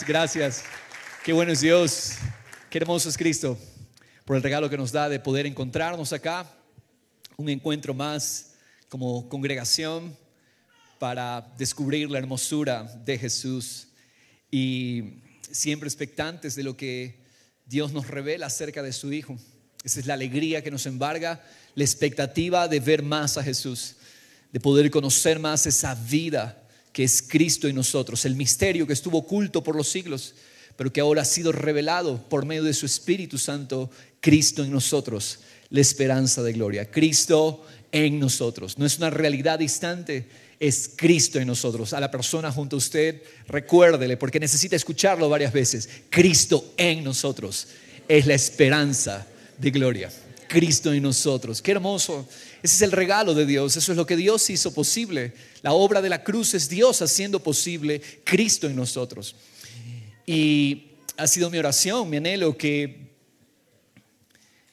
Gracias. Qué bueno es Dios. Qué hermoso es Cristo. Por el regalo que nos da de poder encontrarnos acá. Un encuentro más como congregación para descubrir la hermosura de Jesús. Y siempre expectantes de lo que Dios nos revela acerca de su Hijo. Esa es la alegría que nos embarga, la expectativa de ver más a Jesús, de poder conocer más esa vida que es Cristo en nosotros, el misterio que estuvo oculto por los siglos, pero que ahora ha sido revelado por medio de su Espíritu Santo, Cristo en nosotros, la esperanza de gloria. Cristo en nosotros, no es una realidad distante, es Cristo en nosotros. A la persona junto a usted, recuérdele, porque necesita escucharlo varias veces. Cristo en nosotros es la esperanza de gloria. Cristo en nosotros, qué hermoso. Ese es el regalo de Dios, eso es lo que Dios hizo posible. La obra de la cruz es Dios haciendo posible Cristo en nosotros. Y ha sido mi oración, mi anhelo, que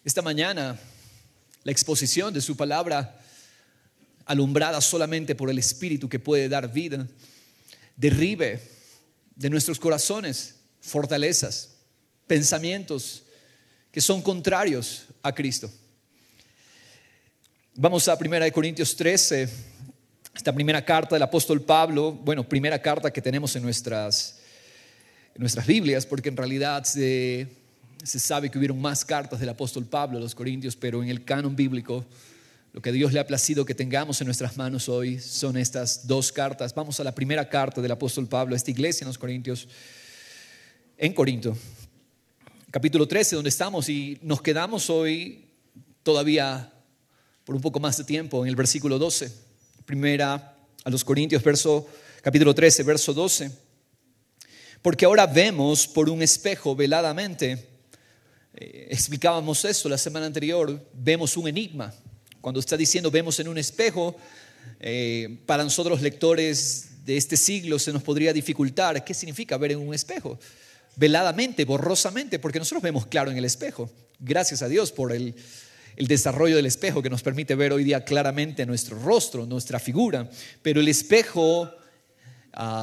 esta mañana la exposición de su palabra, alumbrada solamente por el Espíritu que puede dar vida, derribe de nuestros corazones fortalezas, pensamientos que son contrarios a Cristo. Vamos a 1 Corintios 13, esta primera carta del apóstol Pablo, primera carta que tenemos en nuestras Biblias, porque en realidad se sabe que hubieron más cartas del apóstol Pablo a los Corintios, pero en el canon bíblico, lo que Dios le ha placido que tengamos en nuestras manos hoy son estas dos cartas. Vamos a la primera carta del apóstol Pablo a esta iglesia en los Corintios, en Corinto, capítulo 13, donde estamos, y nos quedamos hoy todavía por un poco más de tiempo en el versículo 12. Primera a los Corintios, capítulo 13, verso 12. Porque ahora vemos por un espejo veladamente. Explicábamos esto la semana anterior. Vemos un enigma. Cuando está diciendo vemos en un espejo, para nosotros lectores de este siglo se nos podría dificultar. ¿Qué significa ver en un espejo? Veladamente, borrosamente, porque nosotros vemos claro en el espejo. Gracias a Dios por el desarrollo del espejo que nos permite ver hoy día claramente nuestro rostro, nuestra figura. Pero el espejo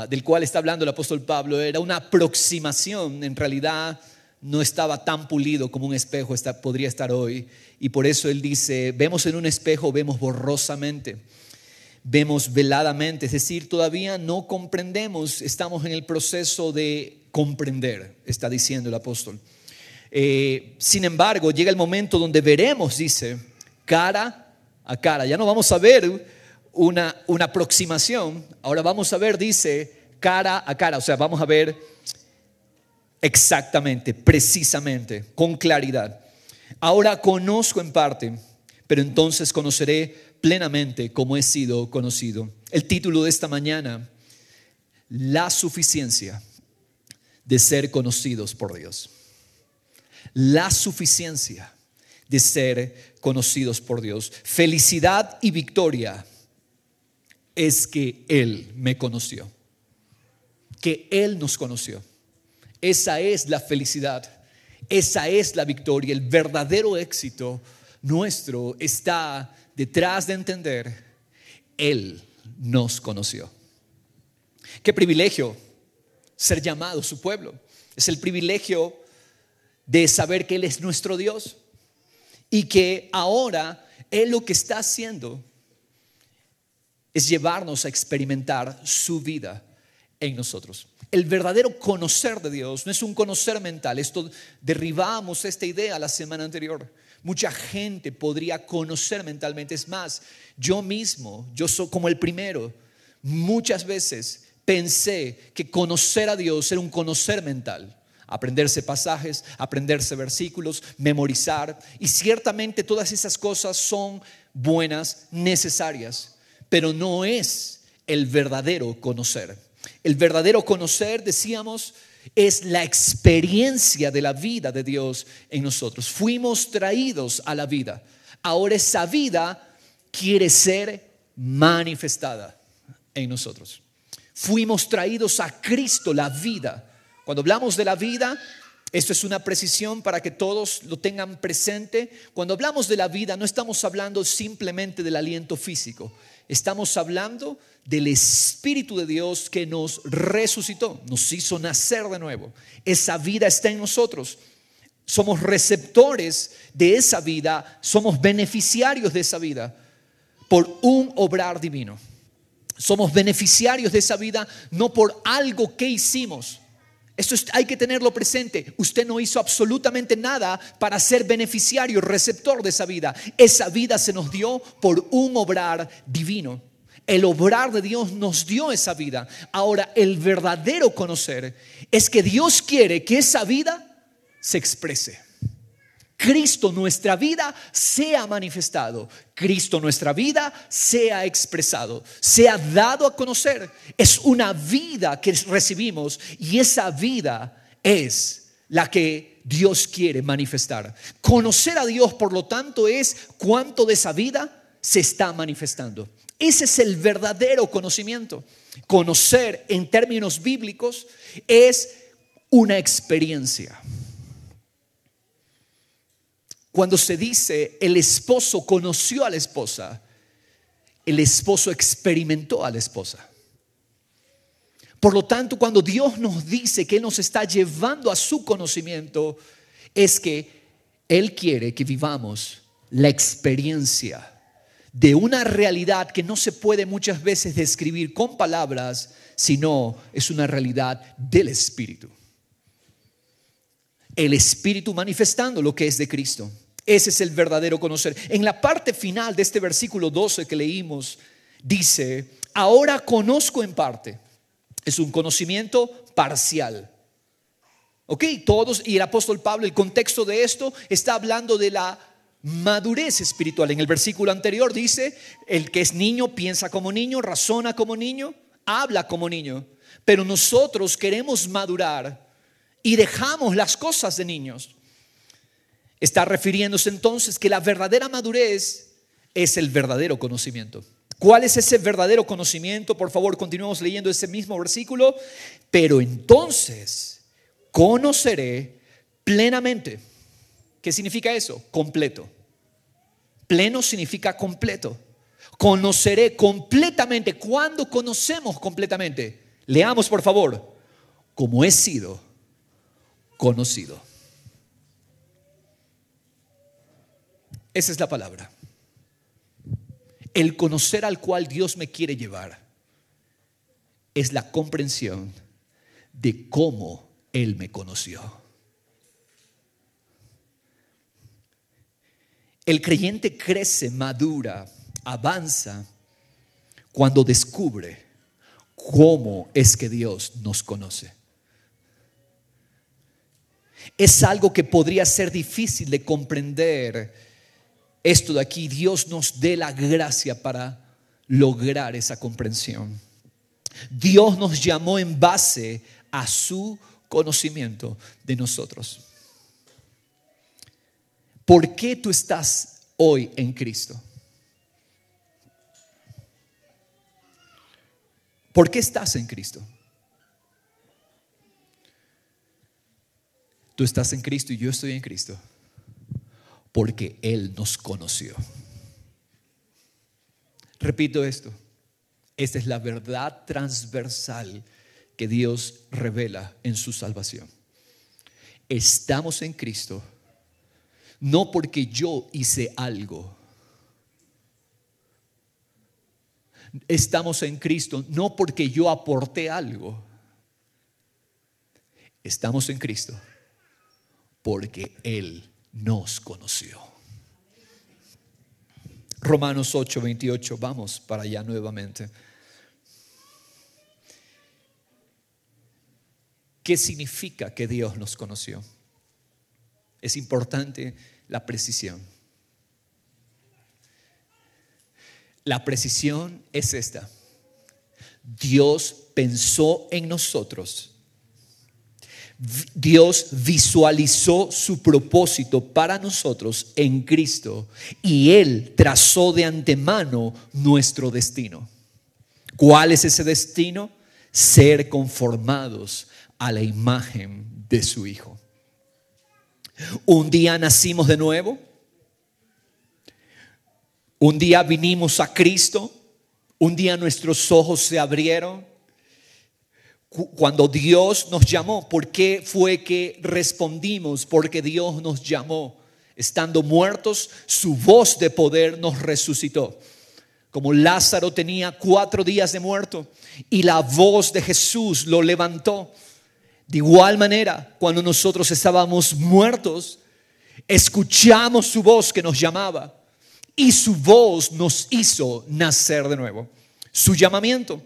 del cual está hablando el apóstol Pablo era una aproximación, en realidad no estaba tan pulido como un espejo podría estar hoy, y por eso él dice, vemos en un espejo, vemos borrosamente, vemos veladamente, es decir, todavía no comprendemos, estamos en el proceso de comprender, está diciendo el apóstol. Sin embargo, llega el momento donde veremos, dice, cara a cara. Ya no vamos a ver una aproximación, ahora vamos a ver, dice, cara a cara. O sea, vamos a ver exactamente, precisamente, con claridad. Ahora conozco en parte, pero entonces conoceré plenamente como he sido conocido. El título de esta mañana, la suficiencia de ser conocidos por Dios. La suficiencia de ser conocidos por Dios. Felicidad y victoria es que Él me conoció, que Él nos conoció. Esa es la felicidad, esa es la victoria. El verdadero éxito nuestro está detrás de entender, Él nos conoció. Qué privilegio ser llamado su pueblo. Es el privilegio de saber que Él es nuestro Dios y que ahora Él lo que está haciendo es llevarnos a experimentar su vida en nosotros. El verdadero conocer de Dios no es un conocer mental. Derribamos esta idea la semana anterior. Mucha gente podría conocer mentalmente. Es más, yo soy como el primero. Muchas veces pensé que conocer a Dios era un conocer mental. Aprenderse pasajes, aprenderse versículos, memorizar. Y ciertamente todas esas cosas son buenas, necesarias, pero no es el verdadero conocer. El verdadero conocer, decíamos, es la experiencia de la vida de Dios en nosotros. Fuimos traídos a la vida. Ahora esa vida quiere ser manifestada en nosotros. Fuimos traídos a Cristo, la vida. Cuando hablamos de la vida, esto es una precisión para que todos lo tengan presente. Cuando hablamos de la vida, no estamos hablando simplemente del aliento físico. Estamos hablando del Espíritu de Dios que nos resucitó, nos hizo nacer de nuevo. Esa vida está en nosotros. Somos receptores de esa vida, somos beneficiarios de esa vida por un obrar divino. Somos beneficiarios de esa vida no por algo que hicimos. Hay que tenerlo presente. Usted no hizo absolutamente nada para ser beneficiario, receptor de esa vida. Esa vida se nos dio por un obrar divino. El obrar de Dios nos dio esa vida. Ahora, el verdadero conocer es que Dios quiere que esa vida se exprese. Cristo, nuestra vida, sea manifestado. Cristo, nuestra vida, sea expresado, sea dado a conocer. Es una vida que recibimos y esa vida es la que Dios quiere manifestar. Conocer a Dios, por lo tanto, es cuánto de esa vida se está manifestando. Ese es el verdadero conocimiento. Conocer en términos bíblicos es una experiencia. Cuando se dice el esposo conoció a la esposa, el esposo experimentó a la esposa. Por lo tanto, cuando Dios nos dice que Él nos está llevando a su conocimiento, es que Él quiere que vivamos la experiencia de una realidad que no se puede muchas veces describir con palabras, sino es una realidad del Espíritu. El Espíritu manifestando lo que es de Cristo. Ese es el verdadero conocer. En la parte final de este versículo 12 que leímos, dice: ahora conozco en parte. Es un conocimiento parcial. Ok, todos, y el apóstol Pablo, el contexto de esto está hablando de la madurez espiritual. En el versículo anterior dice: el que es niño piensa como niño, razona como niño, habla como niño. Pero nosotros queremos madurar y dejamos las cosas de niños. Está refiriéndose entonces que la verdadera madurez es el verdadero conocimiento. ¿Cuál es ese verdadero conocimiento? Por favor, continuemos leyendo ese mismo versículo. Pero entonces conoceré plenamente. ¿Qué significa eso? Completo. Pleno significa completo. Conoceré completamente. ¿Cuándo conocemos completamente? Leamos, por favor. Como he sido conocido. Esa es la palabra. El conocer al cual Dios me quiere llevar es la comprensión de cómo Él me conoció. El creyente crece, madura, avanza cuando descubre cómo es que Dios nos conoce. Es algo que podría ser difícil de comprender. Esto de aquí, Dios nos dé la gracia para lograr esa comprensión. Dios nos llamó en base a su conocimiento de nosotros. ¿Por qué tú estás hoy en Cristo? ¿Por qué estás en Cristo? Tú estás en Cristo y yo estoy en Cristo porque Él nos conoció. Repito esto. Esta es la verdad transversal que Dios revela en su salvación. Estamos en Cristo no porque yo hice algo. Estamos en Cristo no porque yo aporté algo. Estamos en Cristo porque Él nos conoció. Romanos 8:28, vamos para allá nuevamente. ¿Qué significa que Dios nos conoció? Es importante la precisión. La precisión es esta: Dios pensó en nosotros. Dios visualizó su propósito para nosotros en Cristo y Él trazó de antemano nuestro destino. ¿Cuál es ese destino? Ser conformados a la imagen de su Hijo. Un día nacimos de nuevo. Un día vinimos a Cristo. Un día nuestros ojos se abrieron cuando Dios nos llamó. ¿Por qué fue que respondimos? Porque Dios nos llamó. Estando muertos, su voz de poder nos resucitó. Como Lázaro tenía 4 días de muerto y la voz de Jesús lo levantó. De igual manera, cuando nosotros estábamos muertos, escuchamos su voz que nos llamaba y su voz nos hizo nacer de nuevo. Su llamamiento.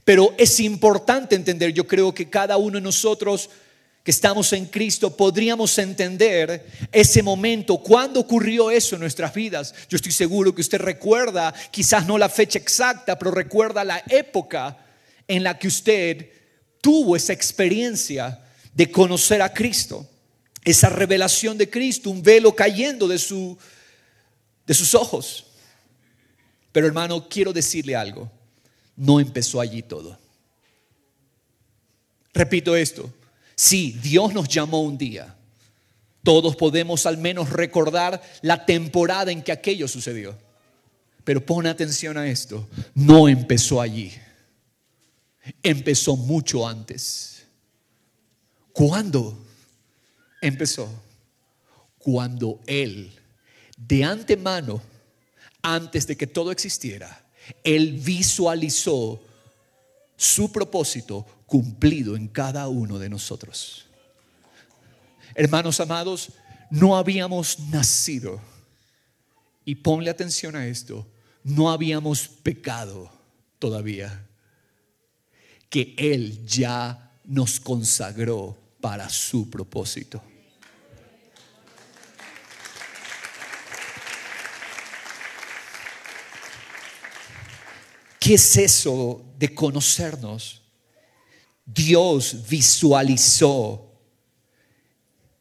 Pero es importante entender, yo creo que cada uno de nosotros que estamos en Cristo podríamos entender ese momento, cuándo ocurrió eso en nuestras vidas. Yo estoy seguro que usted recuerda, quizás no la fecha exacta, pero recuerda la época en la que usted tuvo esa experiencia de conocer a Cristo, esa revelación de Cristo, un velo cayendo de sus ojos. Pero hermano, quiero decirle algo, no empezó allí todo. Repito esto. Sí, Dios nos llamó un día. Todos podemos al menos recordar la temporada en que aquello sucedió. Pero pon atención a esto. No empezó allí. Empezó mucho antes. ¿Cuándo empezó? Cuando Él, de antemano, antes de que todo existiera, Él visualizó su propósito cumplido en cada uno de nosotros. Hermanos amados, no habíamos nacido, y ponle atención a esto, no habíamos pecado todavía, que Él ya nos consagró para su propósito. ¿Qué es eso de conocernos? Dios visualizó,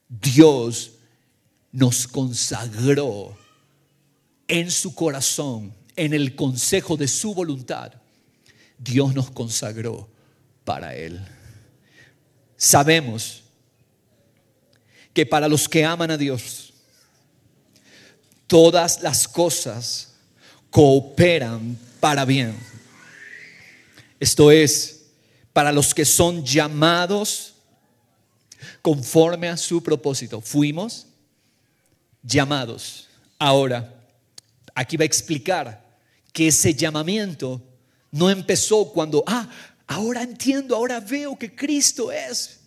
Dios nos consagró en su corazón, en el consejo de su voluntad. Dios nos consagró para Él. Sabemos que para los que aman a Dios, todas las cosas cooperan para bien. Esto es, para los que son llamados conforme a su propósito. Fuimos llamados. Ahora, aquí va a explicar que ese llamamiento no empezó cuando, ahora entiendo, ahora veo que Cristo es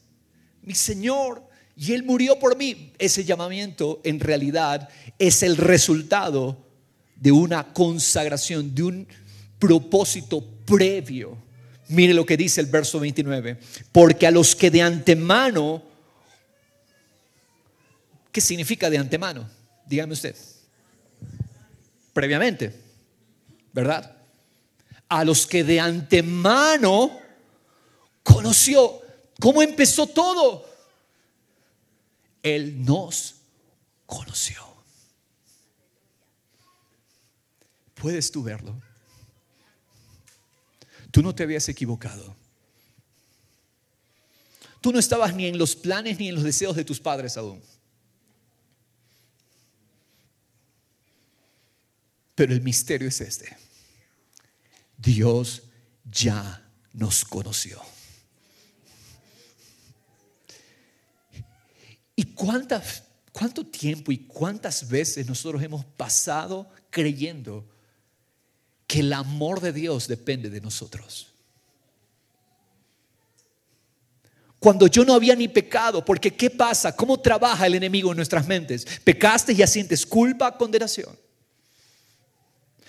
mi Señor y Él murió por mí. Ese llamamiento en realidad es el resultado de una consagración, de un propósito previo. Mire lo que dice el verso 29. Porque a los que de antemano, ¿qué significa de antemano? Dígame usted. Previamente, ¿verdad? A los que de antemano conoció. ¿Cómo empezó todo? Él nos conoció. ¿Puedes tú verlo? Tú no te habías equivocado. Tú no estabas ni en los planes ni en los deseos de tus padres aún. Pero el misterio es este. Dios ya nos conoció. ¿Y cuánto tiempo y cuántas veces nosotros hemos pasado creyendo que el amor de Dios depende de nosotros? Cuando yo no había ni pecado, porque ¿qué pasa? ¿Cómo trabaja el enemigo en nuestras mentes? Pecaste y ya sientes culpa, condenación.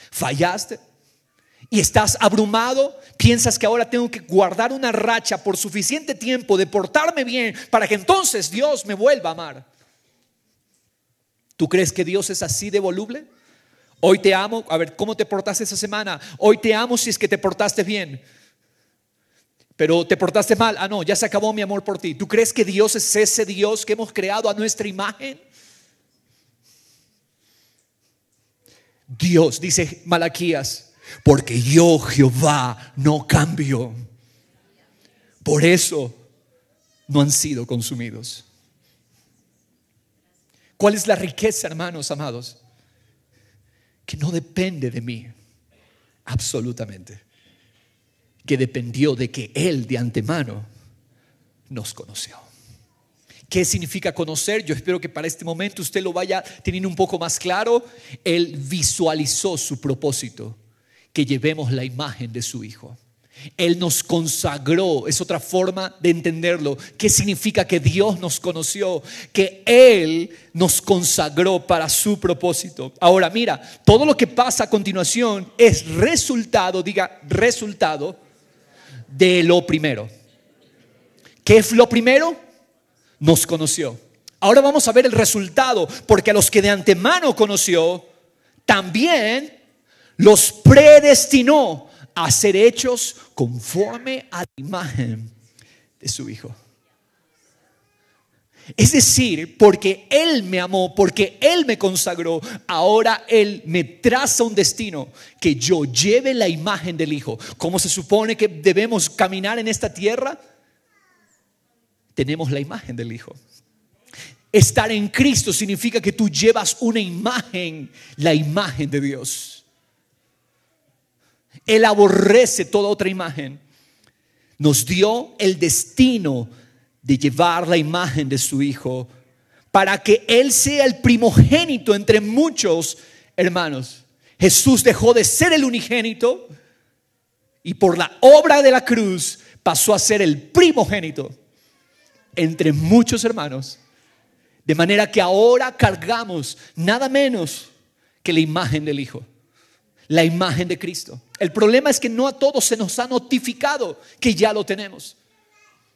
Fallaste y estás abrumado, piensas que ahora tengo que guardar una racha por suficiente tiempo de portarme bien para que entonces Dios me vuelva a amar. ¿Tú crees que Dios es así de voluble? Hoy te amo, a ver, ¿cómo te portaste esa semana? Hoy te amo si es que te portaste bien. Pero te portaste mal, no, ya se acabó mi amor por ti. ¿Tú crees que Dios es ese Dios que hemos creado a nuestra imagen? Dios, dice Malaquías, porque yo Jehová no cambio. Por eso no han sido consumidos. ¿Cuál es la riqueza, hermanos amados? Que no depende de mí, Absolutamente. Que dependió de que Él de antemano nos conoció. ¿Qué significa conocer? Yo espero que para este momento usted lo vaya teniendo un poco más claro. Él visualizó su propósito, que llevemos la imagen de su Hijo. Él nos consagró, es otra forma de entenderlo. ¿Qué significa que Dios nos conoció? Que Él nos consagró para su propósito. Ahora mira, todo lo que pasa a continuación es resultado, diga resultado, de lo primero. ¿Qué es lo primero? Nos conoció. Ahora vamos a ver el resultado, porque a los que de antemano conoció, también los predestinó a ser hechos conforme a la imagen de su Hijo. Es decir, porque Él me amó, porque Él me consagró, ahora Él me traza un destino, que yo lleve la imagen del Hijo. ¿Cómo se supone que debemos caminar en esta tierra? Tenemos la imagen del Hijo. Estar en Cristo significa que tú llevas una imagen, la imagen de Dios. Él aborrece toda otra imagen. Nos dio el destino de llevar la imagen de su Hijo para que Él sea el primogénito entre muchos hermanos. Jesús dejó de ser el unigénito y por la obra de la cruz pasó a ser el primogénito entre muchos hermanos. De manera que ahora cargamos nada menos que la imagen del Hijo. La imagen de Cristo. El problema es que no a todos se nos ha notificado que ya lo tenemos.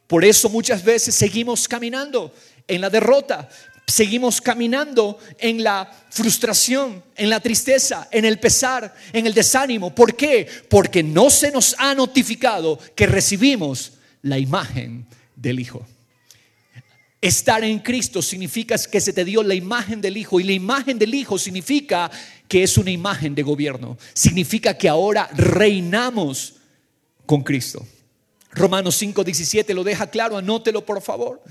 Por eso muchas veces seguimos caminando en la derrota, seguimos caminando en la frustración, en la tristeza, en el pesar, en el desánimo. ¿Por qué? Porque no se nos ha notificado que recibimos la imagen del Hijo. Estar en Cristo significa que se te dio la imagen del Hijo, y la imagen del Hijo significa que es una imagen de gobierno. Significa que ahora reinamos con Cristo. Romanos 5:17 lo deja claro, anótelo por favor.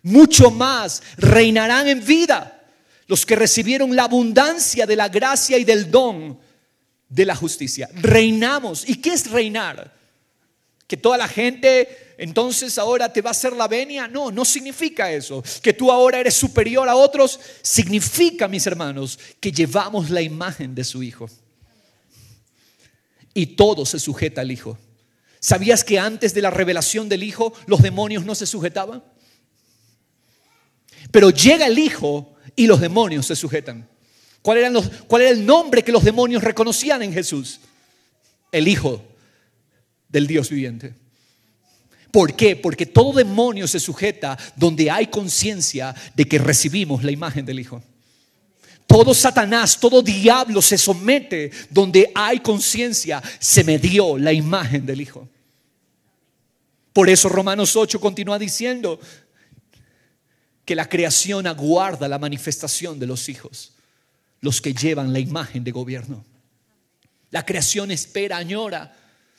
Mucho más reinarán en vida los que recibieron la abundancia de la gracia y del don de la justicia. Reinamos. ¿Y qué es reinar? Que toda la gente entonces ahora te va a hacer la venia. No, no significa eso. Que tú ahora eres superior a otros. Significa, mis hermanos, que llevamos la imagen de su Hijo. Y todo se sujeta al Hijo. ¿Sabías que antes de la revelación del Hijo los demonios no se sujetaban? Pero llega el Hijo y los demonios se sujetan. ¿Cuál era el nombre que los demonios reconocían en Jesús? El Hijo del Dios viviente. ¿Por qué? Porque todo demonio se sujeta donde hay conciencia de que recibimos la imagen del Hijo. Todo Satanás, todo diablo se somete donde hay conciencia, se me dio la imagen del Hijo. Por eso Romanos 8 continúa diciendo que la creación aguarda la manifestación de los hijos, los que llevan la imagen de gobierno. La creación espera, añora.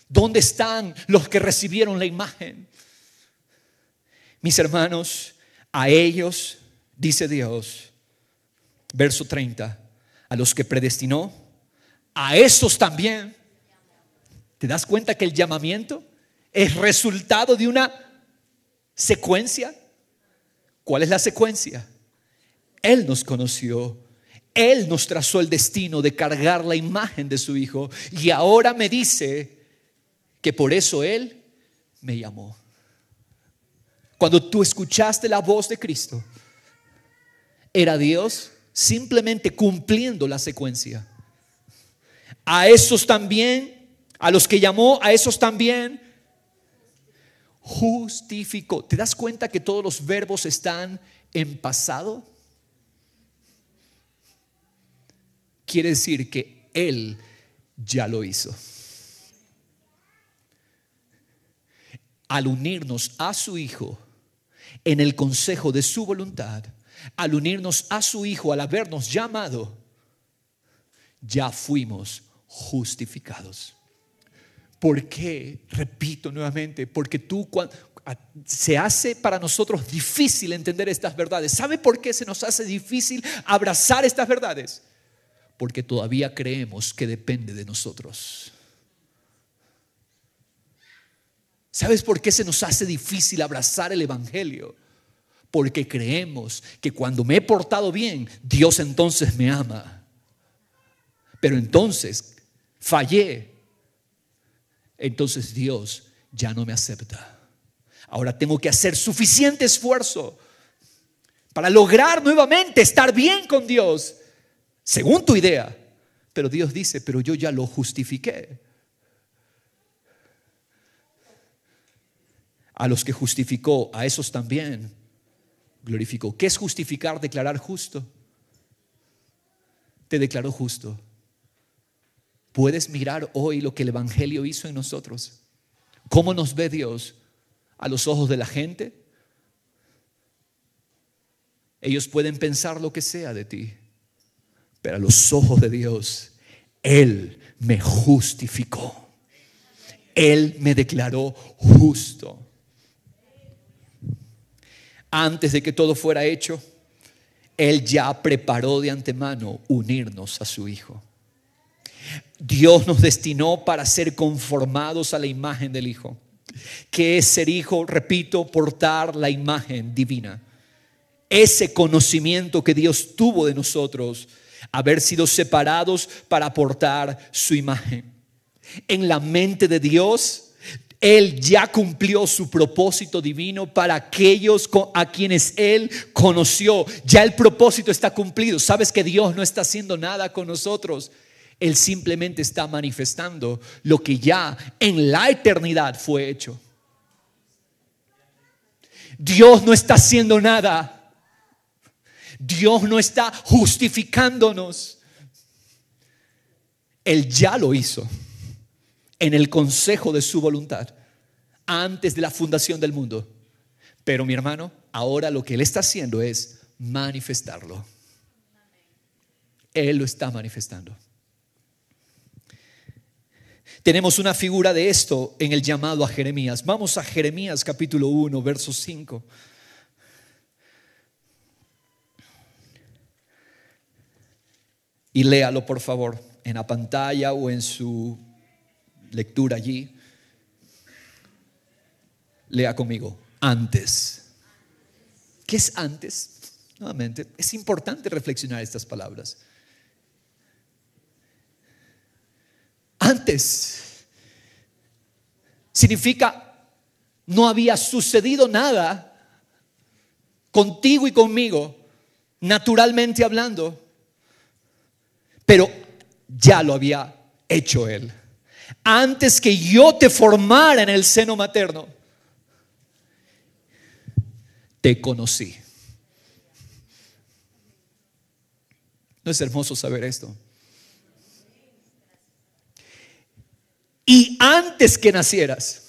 ¿Dónde están los que recibieron la imagen? Mis hermanos, a ellos, dice Dios, verso 30, a los que predestinó, a esos también. ¿Te das cuenta que el llamamiento es resultado de una secuencia? ¿Cuál es la secuencia? Él nos conoció. Él nos trazó el destino de cargar la imagen de su Hijo. Y ahora me dice que por eso Él me llamó. Cuando tú escuchaste la voz de Cristo, era Dios simplemente cumpliendo la secuencia. A esos también, a los que llamó, a esos también justificó. ¿Te das cuenta que todos los verbos están en pasado? Quiere decir que Él ya lo hizo. Al unirnos a su Hijo en el consejo de su voluntad, al unirnos a su Hijo, al habernos llamado, ya fuimos justificados. ¿Por qué? Repito nuevamente, porque se hace para nosotros difícil entender estas verdades. ¿Sabe por qué se nos hace difícil abrazar estas verdades? porque todavía creemos que depende de nosotros. ¿Sabes por qué se nos hace difícil abrazar el evangelio? Porque creemos que cuando me he portado bien, Dios entonces me ama. Pero entonces fallé. Entonces Dios ya no me acepta. Ahora tengo que hacer suficiente esfuerzo para lograr nuevamente estar bien con Dios, según tu idea. Pero Dios dice, pero yo ya lo justifiqué. A los que justificó, a esos también glorificó. ¿Qué es justificar? Declarar justo. Te declaró justo. ¿Puedes mirar hoy lo que el evangelio hizo en nosotros? ¿Cómo nos ve Dios? ¿A los ojos de la gente? Ellos pueden pensar lo que sea de ti, pero a los ojos de Dios, Él me justificó. Él me declaró justo. Antes de que todo fuera hecho, Él ya preparó de antemano unirnos a su Hijo. Dios nos destinó para ser conformados a la imagen del Hijo. ¿Qué es ser hijo? Repito, portar la imagen divina. Ese conocimiento que Dios tuvo de nosotros, haber sido separados para portar su imagen. En la mente de Dios, Él ya cumplió su propósito divino para aquellos a quienes Él conoció. Ya el propósito está cumplido. Sabes que Dios no está haciendo nada con nosotros. Él simplemente está manifestando lo que ya en la eternidad fue hecho. Dios no está haciendo nada. Dios no está justificándonos. Él ya lo hizo en el consejo de su voluntad antes de la fundación del mundo. Pero mi hermano, ahora lo que Él está haciendo es manifestarlo. Él lo está manifestando. Tenemos una figura de esto en el llamado a Jeremías. Vamos a Jeremías capítulo 1, verso 5. Y léalo por favor en la pantalla o en su lectura allí. Lea conmigo. Antes. ¿Qué es antes? Nuevamente, es importante reflexionar estas palabras. Antes significa no había sucedido nada contigo y conmigo, naturalmente hablando, pero ya lo había hecho Él. Antes que yo te formara en el seno materno, te conocí. ¿No es hermoso saber esto? Y antes que nacieras,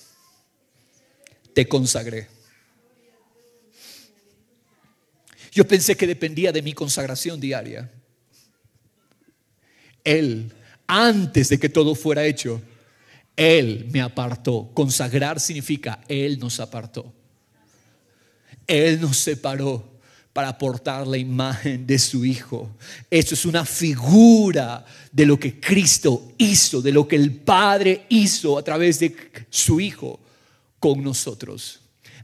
te consagré. Yo pensé que dependía de mi consagración diaria. Él, antes de que todo fuera hecho, Él me apartó. Consagrar significa Él nos apartó. Él nos separó para portar la imagen de su Hijo. Esto es una figura de lo que Cristo hizo, de lo que el Padre hizo a través de su Hijo con nosotros.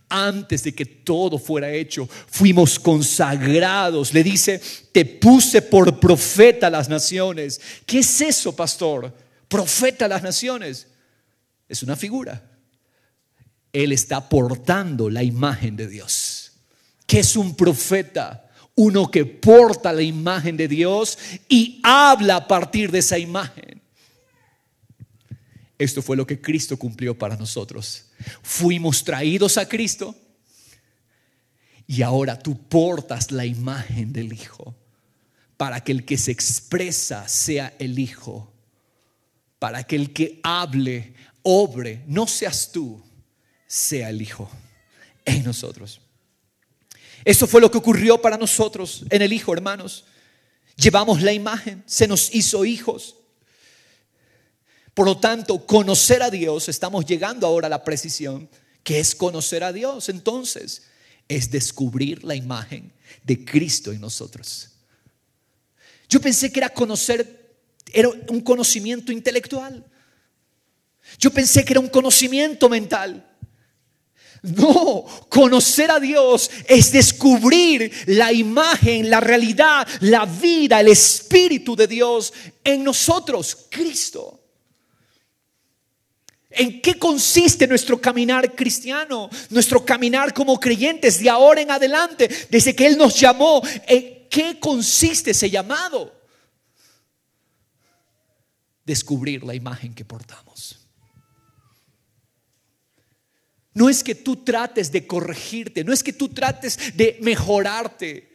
Antes de que todo fuera hecho, fuimos consagrados. Le dice, te puse por profeta a las naciones. ¿Qué es eso, pastor? Profeta a las naciones. Es una figura. Él está portando la imagen de Dios. ¿Qué es un profeta? Uno que porta la imagen de Dios y habla a partir de esa imagen. Esto fue lo que Cristo cumplió para nosotros. Fuimos traídos a Cristo y ahora tú portas la imagen del Hijo para que el que se expresa sea el Hijo, para que el que hable, obre, no seas tú, sea el Hijo en nosotros. Eso fue lo que ocurrió para nosotros en el Hijo, hermanos. Llevamos la imagen, se nos hizo hijos. Por lo tanto, conocer a Dios, estamos llegando ahora a la precisión. ¿Qué es conocer a Dios? Entonces, es descubrir la imagen de Cristo en nosotros. Yo pensé que era un conocimiento intelectual. Yo pensé que era un conocimiento mental. No, conocer a Dios es descubrir la imagen, la realidad, la vida, el Espíritu de Dios en nosotros, Cristo. ¿En qué consiste nuestro caminar cristiano? Nuestro caminar como creyentes de ahora en adelante, desde que Él nos llamó. ¿En qué consiste ese llamado? Descubrir la imagen que portamos. No es que tú trates de corregirte, no es que tú trates de mejorarte.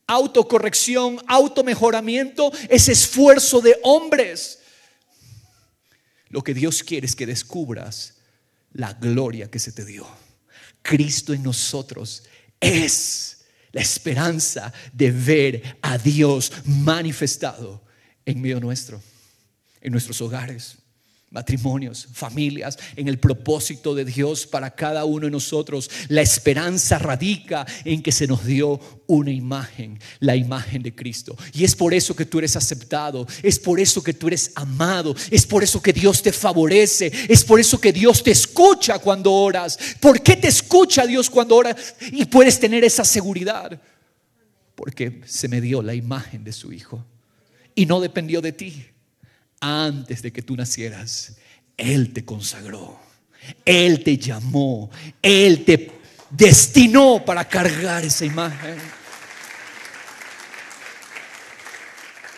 Autocorrección, automejoramiento es esfuerzo de hombres. Lo que Dios quiere es que descubras la gloria que se te dio. Cristo en nosotros es la esperanza de ver a Dios manifestado en medio nuestro, en nuestros hogares, matrimonios, familias, en el propósito de Dios para cada uno de nosotros. La esperanza radica en que se nos dio una imagen, la imagen de Cristo. Y es por eso que tú eres aceptado, es por eso que tú eres amado, es por eso que Dios te favorece, es por eso que Dios te escucha cuando oras. ¿Por qué te escucha Dios cuando oras? Y puedes tener esa seguridad, porque se me dio la imagen de su Hijo y no dependió de ti. Antes de que tú nacieras, Él te consagró, Él te llamó, Él te destinó para cargar esa imagen.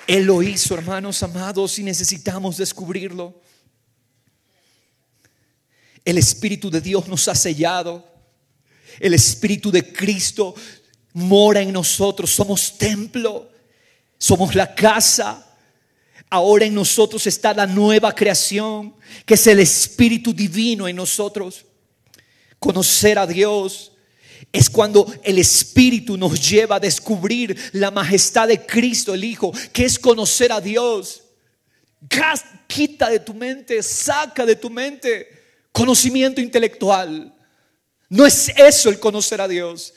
Él lo hizo, hermanos amados, y necesitamos descubrirlo. El Espíritu de Dios nos ha sellado. El Espíritu de Cristo mora en nosotros. Somos templo, somos la casa. Ahora en nosotros está la nueva creación, que es el Espíritu divino en nosotros. Conocer a Dios es cuando el Espíritu nos lleva a descubrir la majestad de Cristo el Hijo, que es conocer a Dios. Quita de tu mente, saca de tu mente conocimiento intelectual. No es eso el conocer a Dios.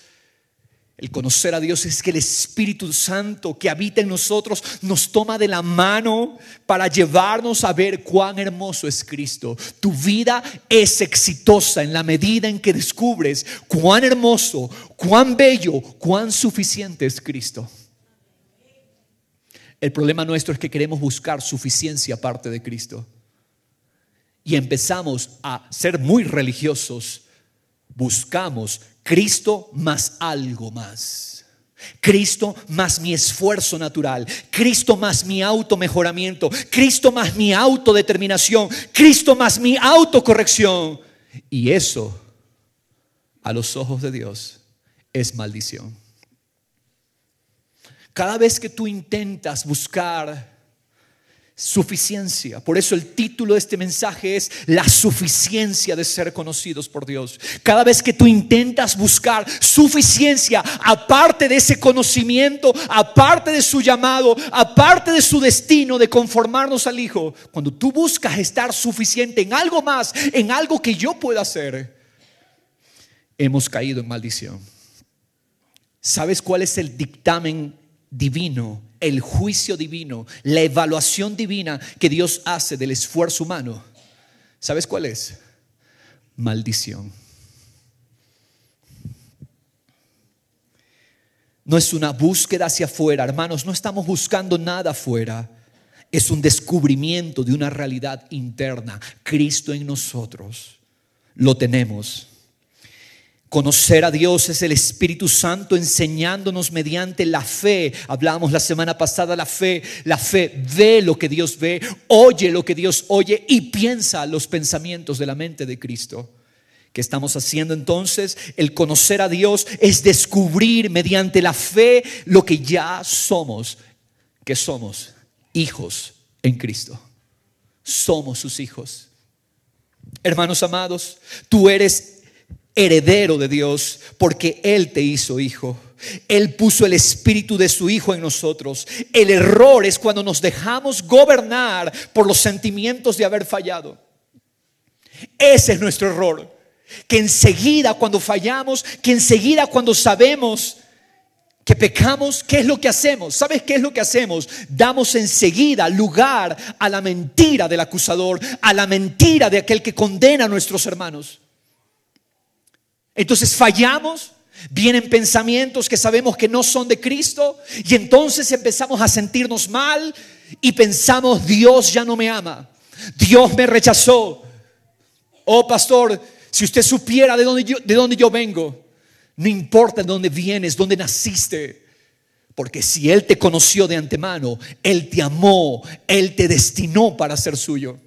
El conocer a Dios es que el Espíritu Santo que habita en nosotros nos toma de la mano para llevarnos a ver cuán hermoso es Cristo. Tu vida es exitosa en la medida en que descubres cuán hermoso, cuán bello, cuán suficiente es Cristo. El problema nuestro es que queremos buscar suficiencia aparte de Cristo y empezamos a ser muy religiosos. Buscamos Cristo más algo más. Cristo más mi esfuerzo natural. Cristo más mi automejoramiento. Cristo más mi autodeterminación. Cristo más mi autocorrección. Y eso, a los ojos de Dios, es maldición. Cada vez que tú intentas buscar suficiencia, por eso el título de este mensaje es la suficiencia de ser conocidos por Dios. Cada vez que tú intentas buscar suficiencia aparte de ese conocimiento, aparte de su llamado, aparte de su destino de conformarnos al Hijo, cuando tú buscas estar suficiente en algo más, en algo que yo pueda hacer, hemos caído en maldición. ¿Sabes cuál es el dictamen divino, el juicio divino, la evaluación divina que Dios hace del esfuerzo humano? ¿Sabes cuál es? Maldición. No es una búsqueda hacia afuera, hermanos, no estamos buscando nada afuera. Es un descubrimiento de una realidad interna. Cristo en nosotros, lo tenemos. Conocer a Dios es el Espíritu Santo enseñándonos mediante la fe. Hablábamos la semana pasada la fe. La fe ve lo que Dios ve, oye lo que Dios oye y piensa los pensamientos de la mente de Cristo. ¿Qué estamos haciendo entonces? El conocer a Dios es descubrir mediante la fe lo que ya somos, que somos hijos en Cristo. Somos sus hijos. Hermanos amados, tú eres heredero de Dios porque Él te hizo hijo. Él puso el espíritu de su Hijo en nosotros. El error es cuando nos dejamos gobernar por los sentimientos de haber fallado. Ese es nuestro error. Que enseguida cuando fallamos, que enseguida cuando sabemos que pecamos, ¿qué es lo que hacemos? ¿Sabes qué es lo que hacemos? Damos enseguida lugar a la mentira del acusador, a la mentira de aquel que condena a nuestros hermanos. Entonces fallamos, vienen pensamientos que sabemos que no son de Cristo y entonces empezamos a sentirnos mal y pensamos: Dios ya no me ama, Dios me rechazó. Oh pastor, si usted supiera de dónde yo vengo. No importa de dónde vienes, dónde naciste, porque si Él te conoció de antemano, Él te amó, Él te destinó para ser suyo.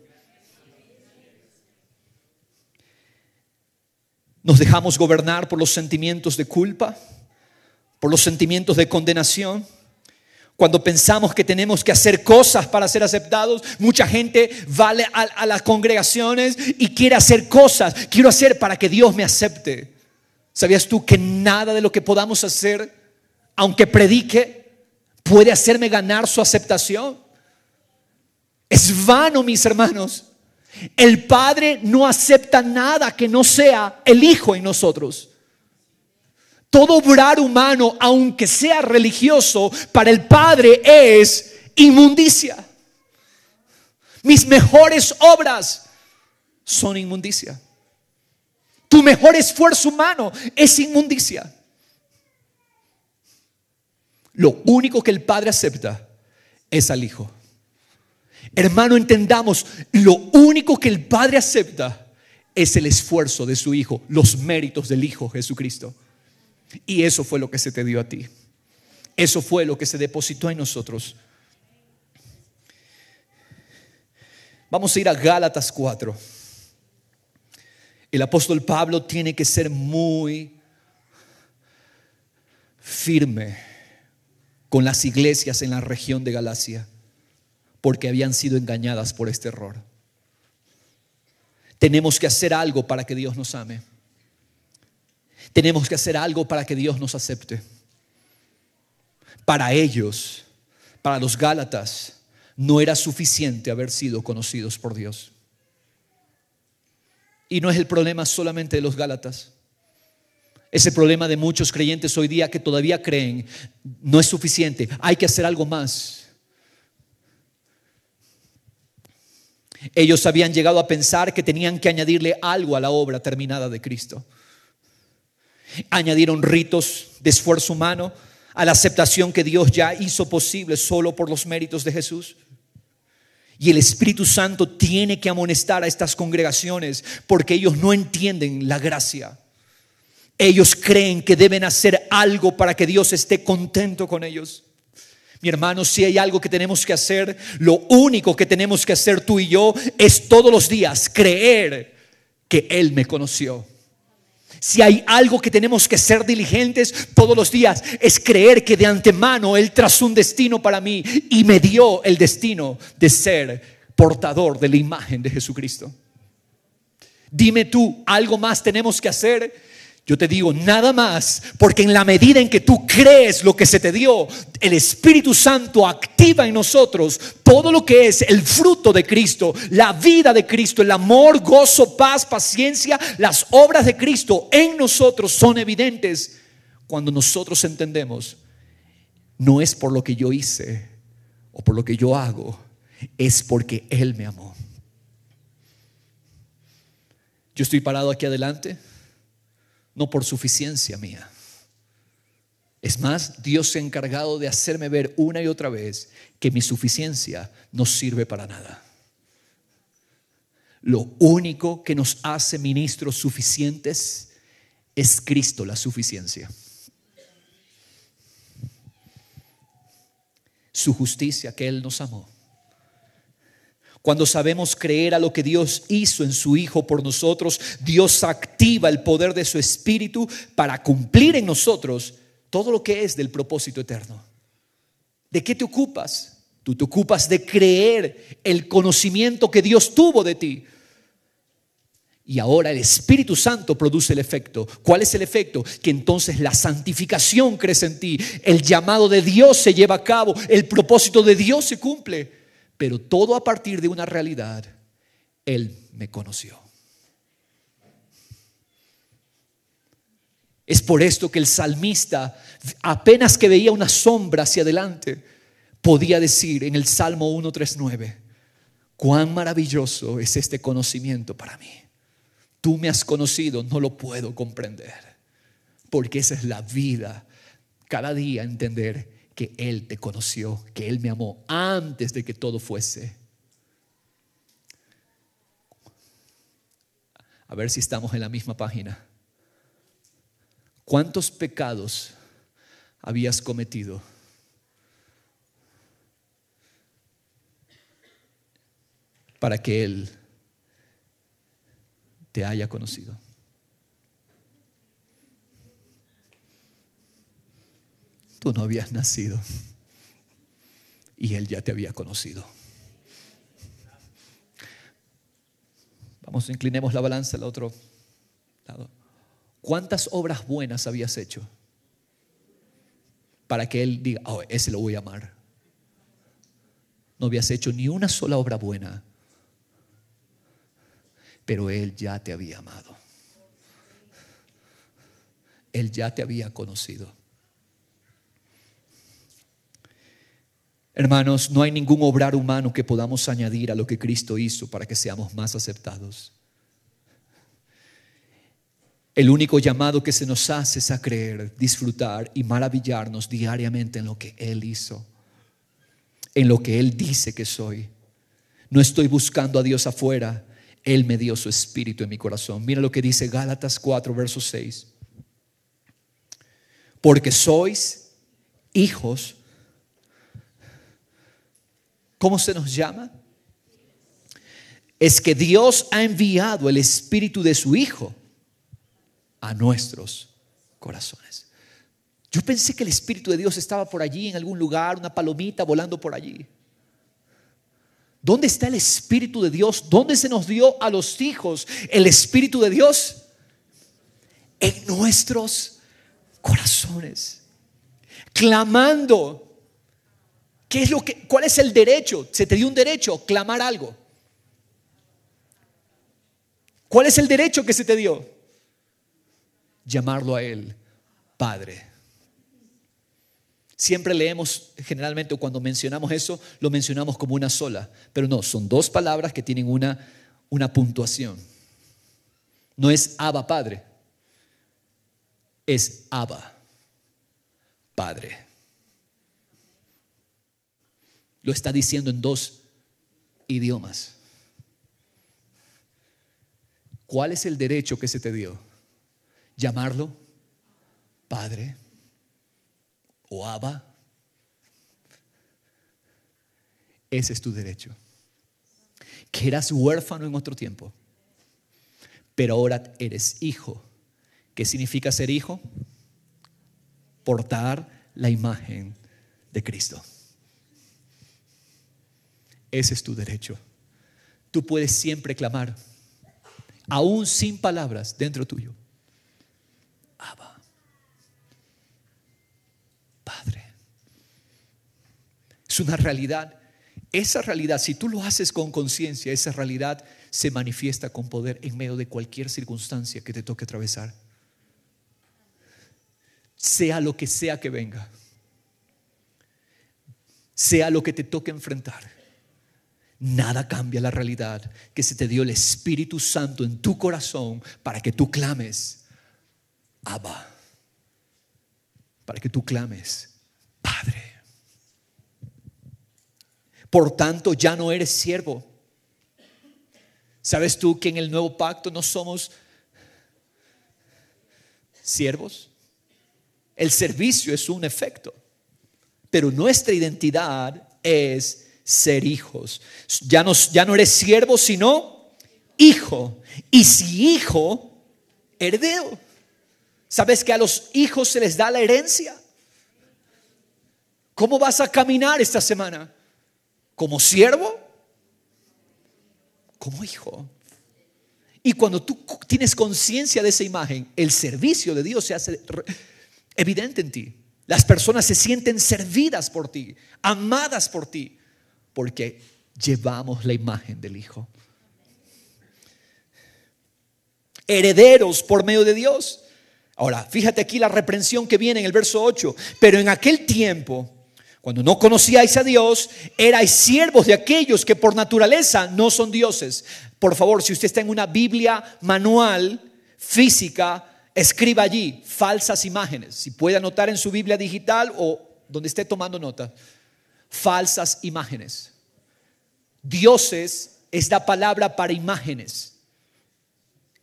Nos dejamos gobernar por los sentimientos de culpa, por los sentimientos de condenación. Cuando pensamos que tenemos que hacer cosas para ser aceptados, mucha gente va a las congregaciones y quiere hacer cosas. Quiero hacer para que Dios me acepte. ¿Sabías tú que nada de lo que podamos hacer, aunque predique, puede hacerme ganar su aceptación? Es vano, mis hermanos. El Padre no acepta nada que no sea el Hijo en nosotros. Todo obrar humano, aunque sea religioso, para el Padre es inmundicia. Mis mejores obras son inmundicia. Tu mejor esfuerzo humano es inmundicia. Lo único que el Padre acepta es al Hijo. Hermano, entendamos, lo único que el Padre acepta es el esfuerzo de su Hijo, los méritos del Hijo Jesucristo. Y eso fue lo que se te dio a ti. Eso fue lo que se depositó en nosotros. Vamos a ir a Gálatas 4. El apóstol Pablo tiene que ser muy firme con las iglesias en la región de Galacia, porque habían sido engañadas por este error. Tenemos que hacer algo para que Dios nos ame. Tenemos que hacer algo para que Dios nos acepte. Para ellos, para los Gálatas, no era suficiente haber sido conocidos por Dios. Y no es el problema solamente de los Gálatas. Es el problema de muchos creyentes hoy día que todavía creen: no es suficiente, hay que hacer algo más. Ellos habían llegado a pensar que tenían que añadirle algo a la obra terminada de Cristo. Añadieron ritos de esfuerzo humano a la aceptación que Dios ya hizo posible solo por los méritos de Jesús. Y el Espíritu Santo tiene que amonestar a estas congregaciones porque ellos no entienden la gracia. Ellos creen que deben hacer algo para que Dios esté contento con ellos. Mi hermano, si hay algo que tenemos que hacer, lo único que tenemos que hacer tú y yo es todos los días creer que Él me conoció. Si hay algo que tenemos que ser diligentes todos los días, es creer que de antemano Él trazó un destino para mí y me dio el destino de ser portador de la imagen de Jesucristo. Dime tú, ¿algo más tenemos que hacer? Yo te digo, nada más, porque en la medida en que tú crees lo que se te dio, el Espíritu Santo activa en nosotros todo lo que es el fruto de Cristo, la vida de Cristo, el amor, gozo, paz, paciencia. Las obras de Cristo en nosotros son evidentes cuando nosotros entendemos: no es por lo que yo hice o por lo que yo hago, es porque Él me amó. Yo estoy parado aquí adelante no por suficiencia mía. Es más, Dios se ha encargado de hacerme ver una y otra vez que mi suficiencia no sirve para nada. Lo único que nos hace ministros suficientes es Cristo, la suficiencia. Su justicia, que Él nos amó. Cuando sabemos creer a lo que Dios hizo en su Hijo por nosotros, Dios activa el poder de su Espíritu para cumplir en nosotros todo lo que es del propósito eterno. ¿De qué te ocupas? Tú te ocupas de creer el conocimiento que Dios tuvo de ti. Y ahora el Espíritu Santo produce el efecto. ¿Cuál es el efecto? Que entonces la santificación crece en ti. El llamado de Dios se lleva a cabo. El propósito de Dios se cumple. Pero todo a partir de una realidad: Él me conoció. Es por esto que el salmista, apenas que veía una sombra hacia adelante, podía decir en el Salmo 139, cuán maravilloso es este conocimiento para mí. Tú me has conocido, no lo puedo comprender. Porque esa es la vida. Cada día entender que Él te conoció, que Él me amó antes de que todo fuese. A ver si estamos en la misma página. ¿Cuántos pecados habías cometido para que Él te haya conocido? Tú no habías nacido y Él ya te había conocido. Vamos, inclinemos la balanza al otro lado. ¿Cuántas obras buenas habías hecho para que Él diga, oh, ese lo voy a amar? No habías hecho ni una sola obra buena, pero Él ya te había amado. Él ya te había conocido. Hermanos, no hay ningún obrar humano que podamos añadir a lo que Cristo hizo para que seamos más aceptados. El único llamado que se nos hace es a creer, disfrutar y maravillarnos diariamente en lo que Él hizo, en lo que Él dice que soy. No estoy buscando a Dios afuera, Él me dio su espíritu en mi corazón. Mira lo que dice Gálatas 4, verso 6. Porque sois hijos. ¿Cómo se nos llama? Es que Dios ha enviado el espíritu de su Hijo a nuestros corazones. Yo pensé que el espíritu de Dios estaba por allí en algún lugar, una palomita volando por allí. ¿Dónde está el espíritu de Dios? ¿Dónde se nos dio a los hijos el espíritu de Dios? En nuestros corazones, clamando. ¿Cuál es el derecho? Se te dio un derecho, clamar algo. ¿Cuál es el derecho que se te dio? Llamarlo a Él Padre. Siempre leemos, generalmente cuando mencionamos eso, lo mencionamos como una sola, pero no, son dos palabras que tienen una puntuación. No es Abba Padre, es Abba Padre. Lo está diciendo en dos idiomas. ¿Cuál es el derecho que se te dio? ¿Llamarlo Padre o Abba? Ese es tu derecho. Que eras huérfano en otro tiempo, pero ahora eres hijo. ¿Qué significa ser hijo? Portar la imagen de Cristo. Ese es tu derecho. Tú puedes siempre clamar, aún sin palabras, dentro tuyo: Abba, Padre. Es una realidad. Esa realidad, si tú lo haces con conciencia, esa realidad se manifiesta con poder en medio de cualquier circunstancia que te toque atravesar. Sea lo que sea que venga, sea lo que te toque enfrentar, nada cambia la realidad que se te dio el Espíritu Santo en tu corazón para que tú clames Abba, para que tú clames Padre. Por tanto, ya no eres siervo. ¿Sabes tú que en el nuevo pacto no somos siervos? El servicio es un efecto, pero nuestra identidad es ser hijos. Ya no eres siervo, sino hijo. Y si hijo, heredero. ¿Sabes que a los hijos se les da la herencia? ¿Cómo vas a caminar esta semana? ¿Como siervo? Como hijo. Y cuando tú tienes conciencia de esa imagen, el servicio de Dios se hace evidente en ti. Las personas se sienten servidas por ti, amadas por ti, porque llevamos la imagen del Hijo. Herederos por medio de Dios. Ahora, fíjate aquí la reprensión que viene en el verso 8. Pero en aquel tiempo, cuando no conocíais a Dios, erais siervos de aquellos que por naturaleza no son dioses. Por favor, si usted está en una Biblia manual, física, escriba allí, falsas imágenes. Si puede anotar en su Biblia digital o donde esté tomando nota, falsas imágenes. Dioses es la palabra para imágenes.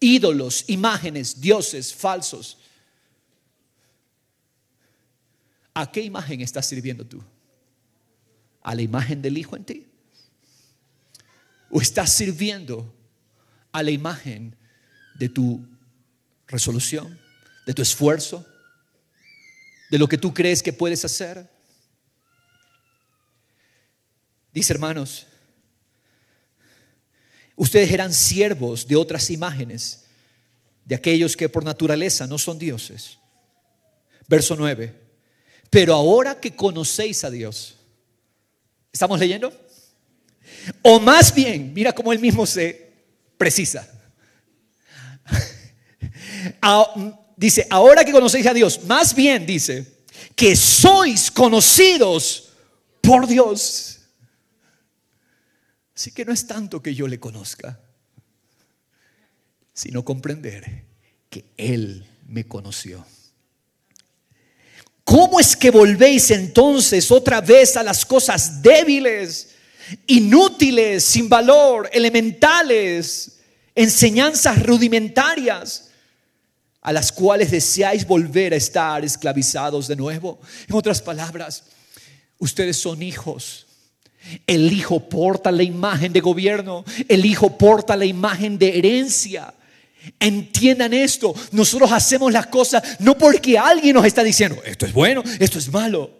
Ídolos, imágenes, dioses falsos. ¿A qué imagen estás sirviendo tú? ¿A la imagen del Hijo en ti? ¿O estás sirviendo a la imagen de tu resolución, de tu esfuerzo, de lo que tú crees que puedes hacer? Dice, hermanos, ustedes eran siervos de otras imágenes, de aquellos que por naturaleza no son dioses. Verso 9. Pero ahora que conocéis a Dios, ¿estamos leyendo? O más bien, mira cómo él mismo se precisa. Dice, ahora que conocéis a Dios, más bien dice, que sois conocidos por Dios. Así que no es tanto que yo le conozca, sino comprender que Él me conoció. ¿Cómo es que volvéis entonces otra vez a las cosas débiles, inútiles, sin valor, elementales, enseñanzas rudimentarias, a las cuales deseáis volver a estar esclavizados de nuevo? En otras palabras, ustedes son hijos. El hijo porta la imagen de gobierno, el hijo porta la imagen de herencia. Entiendan esto, nosotros hacemos las cosas no porque alguien nos está diciendo esto es bueno, esto es malo,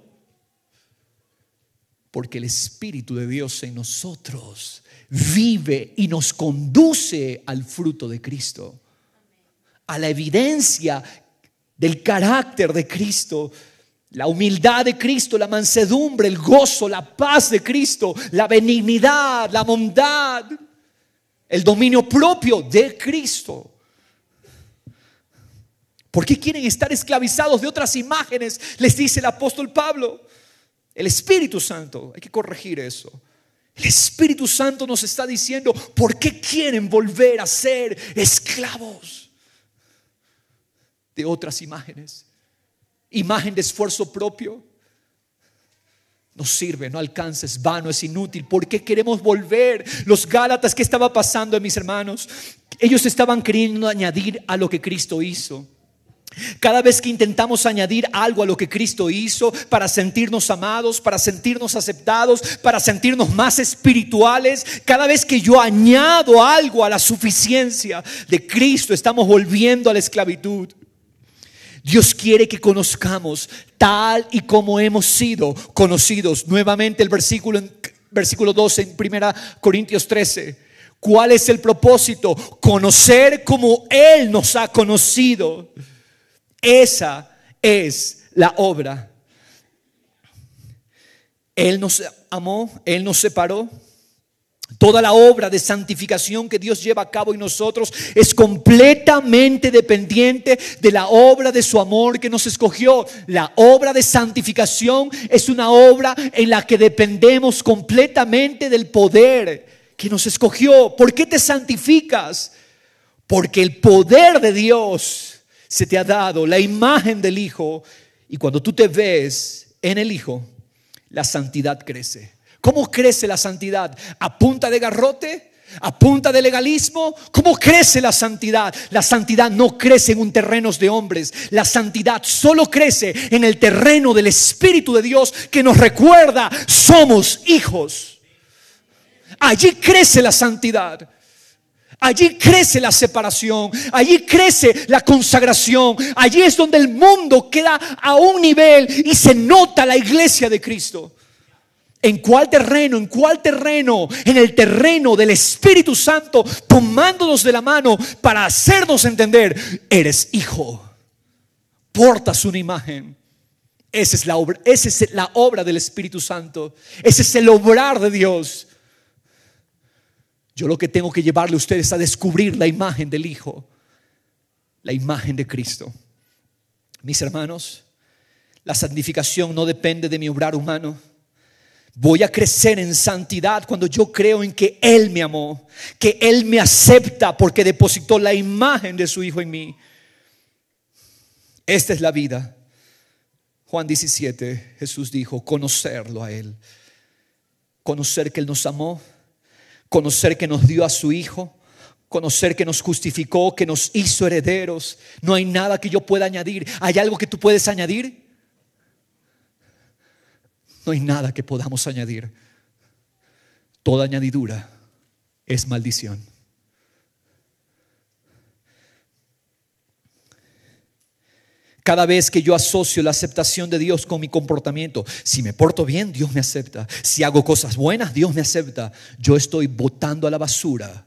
porque el Espíritu de Dios en nosotros vive y nos conduce al fruto de Cristo, a la evidencia del carácter de Cristo, la humildad de Cristo, la mansedumbre, el gozo, la paz de Cristo, la benignidad, la bondad, el dominio propio de Cristo. ¿Por qué quieren estar esclavizados de otras imágenes? Les dice el apóstol Pablo. El Espíritu Santo, hay que corregir eso. El Espíritu Santo nos está diciendo, ¿por qué quieren volver a ser esclavos de otras imágenes? Imagen de esfuerzo propio. No sirve, no alcanza, es vano, es inútil. ¿Por qué queremos volver? Los Gálatas, ¿qué estaba pasando, mis hermanos? Ellos estaban queriendo añadir a lo que Cristo hizo. Cada vez que intentamos añadir algo a lo que Cristo hizo para sentirnos amados, para sentirnos aceptados, para sentirnos más espirituales, cada vez que yo añado algo a la suficiencia de Cristo, estamos volviendo a la esclavitud. Dios quiere que conozcamos tal y como hemos sido conocidos. Nuevamente el versículo 12 en 1 Corintios 13. ¿Cuál es el propósito? Conocer como Él nos ha conocido. Esa es la obra. Él nos amó, Él nos separó. Toda la obra de santificación que Dios lleva a cabo en nosotros es completamente dependiente de la obra de su amor que nos escogió. La obra de santificación es una obra en la que dependemos completamente del poder que nos escogió. ¿Por qué te santificas? Porque el poder de Dios se te ha dado, la imagen del Hijo, y cuando tú te ves en el Hijo, la santidad crece. ¿Cómo crece la santidad? ¿A punta de garrote? ¿A punta de legalismo? ¿Cómo crece la santidad? La santidad no crece en un terreno de hombres. La santidad solo crece en el terreno del Espíritu de Dios que nos recuerda, somos hijos. Allí crece la santidad. Allí crece la separación, allí crece la consagración. Allí es donde el mundo queda a un nivel y se nota la iglesia de Cristo. ¿En cuál terreno? ¿En cuál terreno? En el terreno del Espíritu Santo, tomándonos de la mano para hacernos entender, eres hijo, portas una imagen. Esa es la obra del Espíritu Santo. Ese es el obrar de Dios. Yo lo que tengo que llevarle a ustedes a descubrir la imagen del Hijo, la imagen de Cristo. Mis hermanos, la santificación no depende de mi obrar humano. Voy a crecer en santidad cuando yo creo en que Él me amó, que Él me acepta porque depositó la imagen de su Hijo en mí. Esta es la vida. Juan 17, Jesús dijo, conocerlo a Él. Conocer que Él nos amó, conocer que nos dio a su Hijo, conocer que nos justificó, que nos hizo herederos. No hay nada que yo pueda añadir. ¿Hay algo que tú puedes añadir? No hay nada que podamos añadir. Toda añadidura es maldición. Cada vez que yo asocio la aceptación de Dios con mi comportamiento, si me porto bien, Dios me acepta. Si hago cosas buenas, Dios me acepta. Yo estoy botando a la basura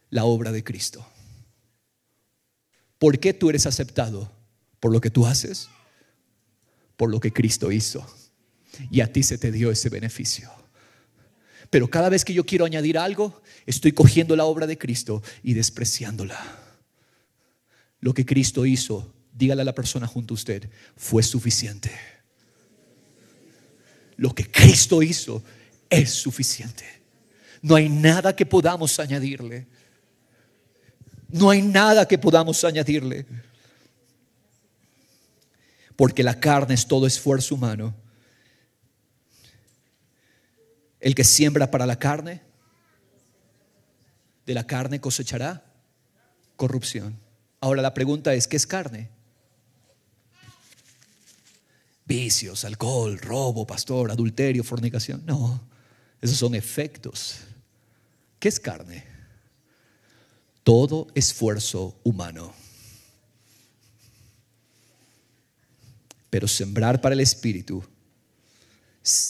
la obra de Cristo. ¿Por qué tú eres aceptado? ¿Por lo que tú haces? Por lo que Cristo hizo. Y a ti se te dio ese beneficio. Pero cada vez que yo quiero añadir algo, estoy cogiendo la obra de Cristo y despreciándola. Lo que Cristo hizo, dígale a la persona junto a usted, fue suficiente. Lo que Cristo hizo es suficiente. No hay nada que podamos añadirle. No hay nada que podamos añadirle. Porque la carne es todo esfuerzo humano. El que siembra para la carne, de la carne cosechará corrupción. Ahora la pregunta es, ¿qué es carne? Vicios, alcohol, robo, pastor, adulterio, fornicación. No, esos son efectos. ¿Qué es carne? Todo esfuerzo humano. Pero sembrar para el Espíritu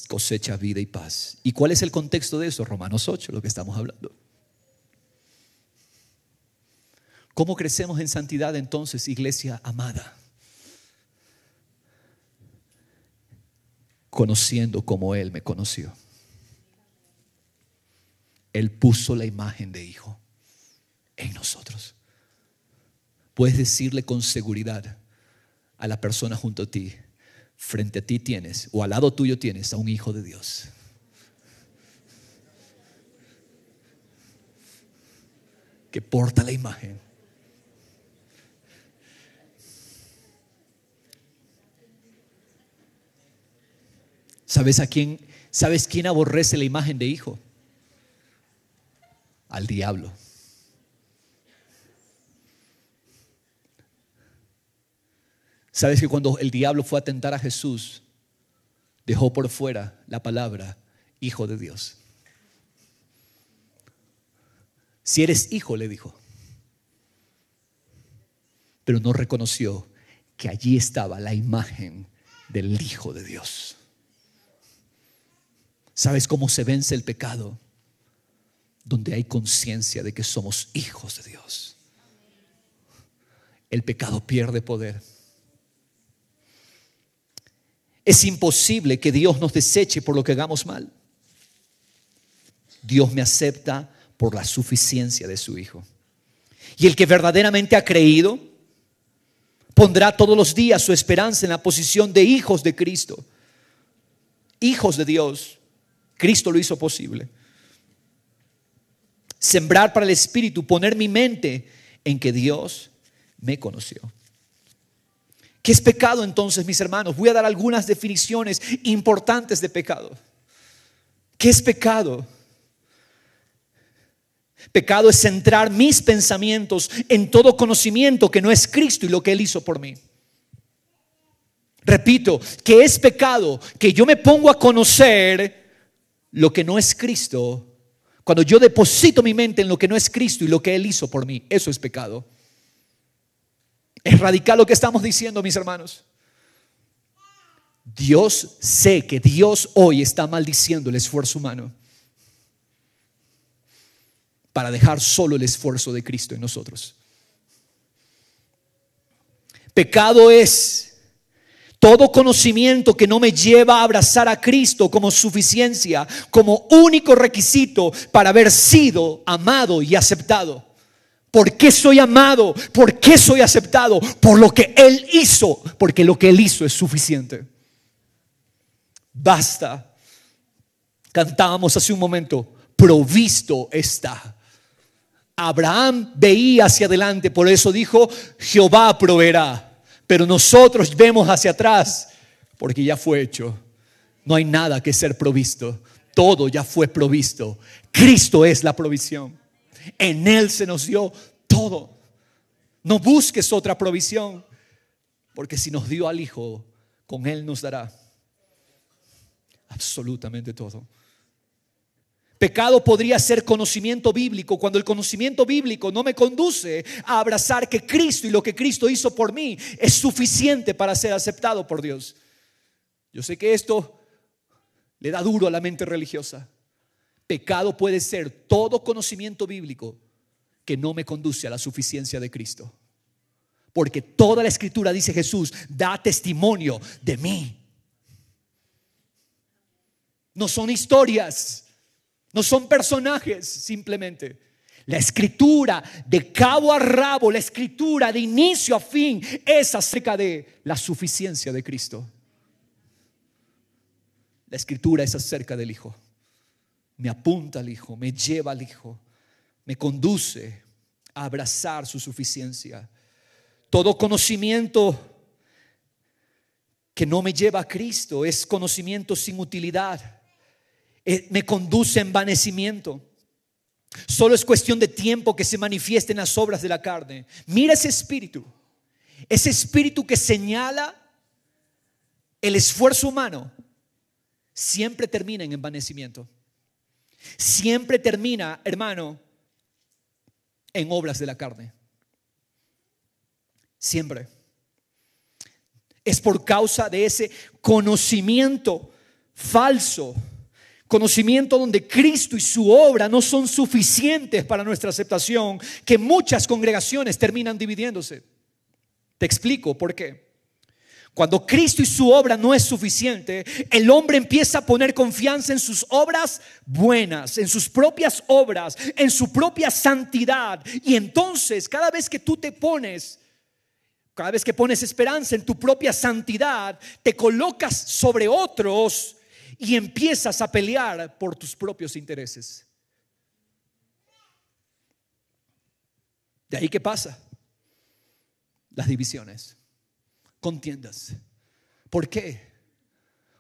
cosecha vida y paz. ¿Y cuál es el contexto de eso? Romanos 8, lo que estamos hablando. ¿Cómo crecemos en santidad entonces, iglesia amada? Conociendo como Él me conoció. Él puso la imagen de Hijo en nosotros. Puedes decirle con seguridad a la persona junto a ti, frente a ti tienes, o al lado tuyo tienes a un Hijo de Dios. Que porta la imagen. ¿Sabes quién aborrece la imagen de hijo? Al diablo. ¿Sabes que cuando el diablo fue a tentar a Jesús, dejó por fuera la palabra Hijo de Dios? Si eres hijo, le dijo. Pero no reconoció que allí estaba la imagen del Hijo de Dios. ¿Sabes cómo se vence el pecado? Donde hay conciencia de que somos hijos de Dios. El pecado pierde poder. Es imposible que Dios nos deseche por lo que hagamos mal. Dios me acepta por la suficiencia de su Hijo. Y el que verdaderamente ha creído pondrá todos los días su esperanza en la posición de hijos de Cristo, hijos de Dios. Cristo lo hizo posible. Sembrar para el Espíritu, poner mi mente en que Dios me conoció. ¿Qué es pecado entonces, mis hermanos? Voy a dar algunas definiciones importantes de pecado. ¿Qué es pecado? Pecado es centrar mis pensamientos en todo conocimiento que no es Cristo y lo que Él hizo por mí. Repito, ¿qué es pecado? Que yo me pongo a conocer lo que no es Cristo. Cuando yo deposito mi mente en lo que no es Cristo y lo que Él hizo por mí, eso es pecado. Es radical lo que estamos diciendo, mis hermanos. Sé que Dios hoy está maldiciendo el esfuerzo humano para dejar solo el esfuerzo de Cristo en nosotros. Pecado es todo conocimiento que no me lleva a abrazar a Cristo como suficiencia, como único requisito para haber sido amado y aceptado. ¿Por qué soy amado? ¿Por qué soy aceptado? Por lo que Él hizo, porque lo que Él hizo es suficiente. Basta. Cantábamos hace un momento, provisto está. Abraham veía hacia adelante, por eso dijo, Jehová proveerá. Pero nosotros vemos hacia atrás, porque ya fue hecho. No hay nada que ser provisto. Todo ya fue provisto. Cristo es la provisión. En Él se nos dio todo. No busques otra provisión, porque si nos dio al Hijo, con Él nos dará absolutamente todo. Pecado podría ser conocimiento bíblico, cuando el conocimiento bíblico no me conduce a abrazar que Cristo y lo que Cristo hizo por mí es suficiente para ser aceptado por Dios. Yo sé que esto le da duro a la mente religiosa. Pecado puede ser todo conocimiento bíblico que no me conduce a la suficiencia de Cristo. Porque toda la Escritura, dice Jesús, da testimonio de mí. No son historias, no son personajes simplemente. La Escritura de cabo a rabo, la Escritura de inicio a fin es acerca de la suficiencia de Cristo. La Escritura es acerca del Hijo. Me apunta al Hijo, me lleva al Hijo, me conduce a abrazar su suficiencia. Todo conocimiento que no me lleva a Cristo es conocimiento sin utilidad. Me conduce a envanecimiento. Solo es cuestión de tiempo que se manifiesten las obras de la carne. Mira ese espíritu que señala el esfuerzo humano, siempre termina en envanecimiento. Siempre termina, hermano, en obras de la carne. Siempre. Es por causa de ese conocimiento falso, conocimiento donde Cristo y su obra no son suficientes para nuestra aceptación, que muchas congregaciones terminan dividiéndose. Te explico por qué. Cuando Cristo y su obra no es suficiente, el hombre empieza a poner confianza en sus obras buenas, en sus propias obras, en su propia santidad. Y entonces, cada vez que pones esperanza en tu propia santidad, te colocas sobre otros y empiezas a pelear por tus propios intereses. De ahí, ¿qué pasa? Las divisiones, contiendas. ¿Por qué?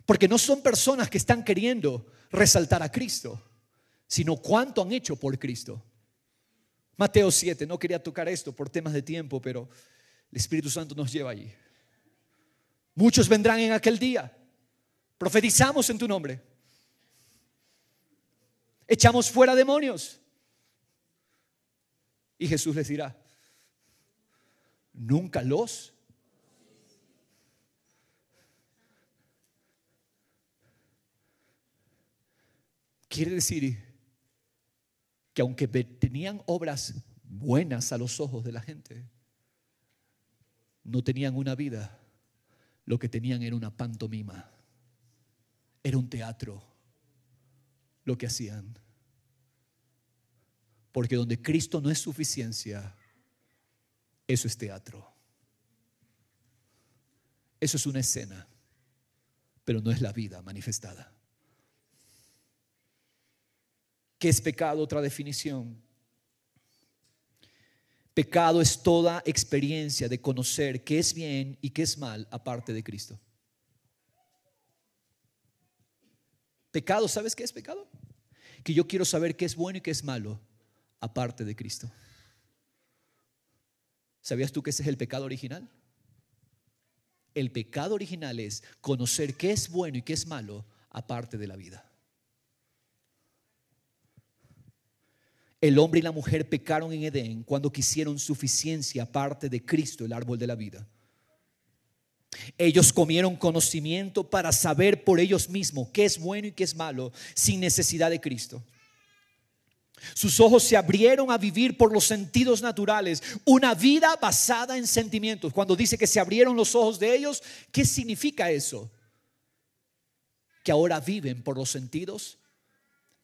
Porque no son personas que están queriendo resaltar a Cristo, sino cuánto han hecho por Cristo. Mateo 7, no quería tocar esto por temas de tiempo, pero el Espíritu Santo nos lleva allí. Muchos vendrán en aquel día. Profetizamos en tu nombre. Echamos fuera demonios. Y Jesús les dirá: nunca los. Quiere decir que aunque tenían obras buenas a los ojos de la gente, no tenían una vida. Lo que tenían era una pantomima. Era un teatro lo que hacían. Porque donde Cristo no es suficiencia, eso es teatro. Eso es una escena, pero no es la vida manifestada. ¿Qué es pecado? Otra definición. Pecado es toda experiencia de conocer qué es bien y qué es mal aparte de Cristo. Pecado, ¿sabes qué es pecado? Que yo quiero saber qué es bueno y qué es malo aparte de Cristo. ¿Sabías tú que ese es el pecado original? El pecado original es conocer qué es bueno y qué es malo aparte de la vida. El hombre y la mujer pecaron en Edén cuando quisieron suficiencia aparte de Cristo, el árbol de la vida. Ellos comieron conocimiento para saber por ellos mismos qué es bueno y qué es malo sin necesidad de Cristo. Sus ojos se abrieron a vivir por los sentidos naturales, una vida basada en sentimientos. Cuando dice que se abrieron los ojos de ellos, ¿qué significa eso? Que ahora viven por los sentidos.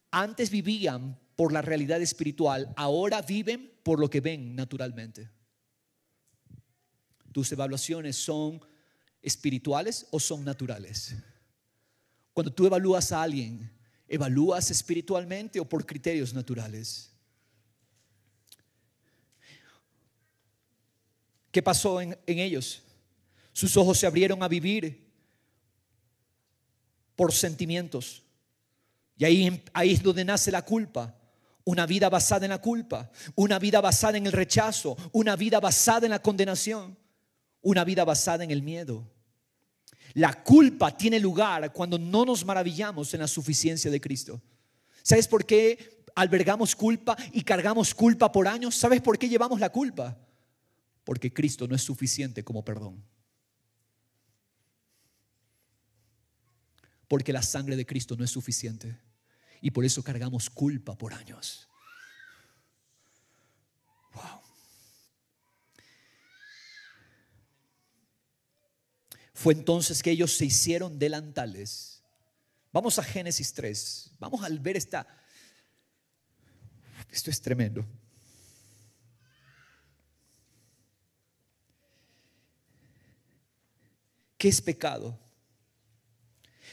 Antes vivían por la realidad espiritual, ahora viven por lo que ven naturalmente. ¿Tus evaluaciones son espirituales o son naturales? Cuando tú evalúas a alguien, ¿evalúas espiritualmente o por criterios naturales? ¿Qué pasó en ellos? Sus ojos se abrieron a vivir por sentimientos. Y ahí es donde nace la culpa. Una vida basada en la culpa, una vida basada en el rechazo, una vida basada en la condenación, una vida basada en el miedo. La culpa tiene lugar cuando no nos maravillamos en la suficiencia de Cristo. ¿Sabes por qué albergamos culpa y cargamos culpa por años? ¿Sabes por qué llevamos la culpa? Porque Cristo no es suficiente como perdón. Porque la sangre de Cristo no es suficiente. Y por eso cargamos culpa por años. Wow. Fue entonces que ellos se hicieron delantales. Vamos a Génesis 3. Vamos a ver esto es tremendo. ¿Qué es pecado?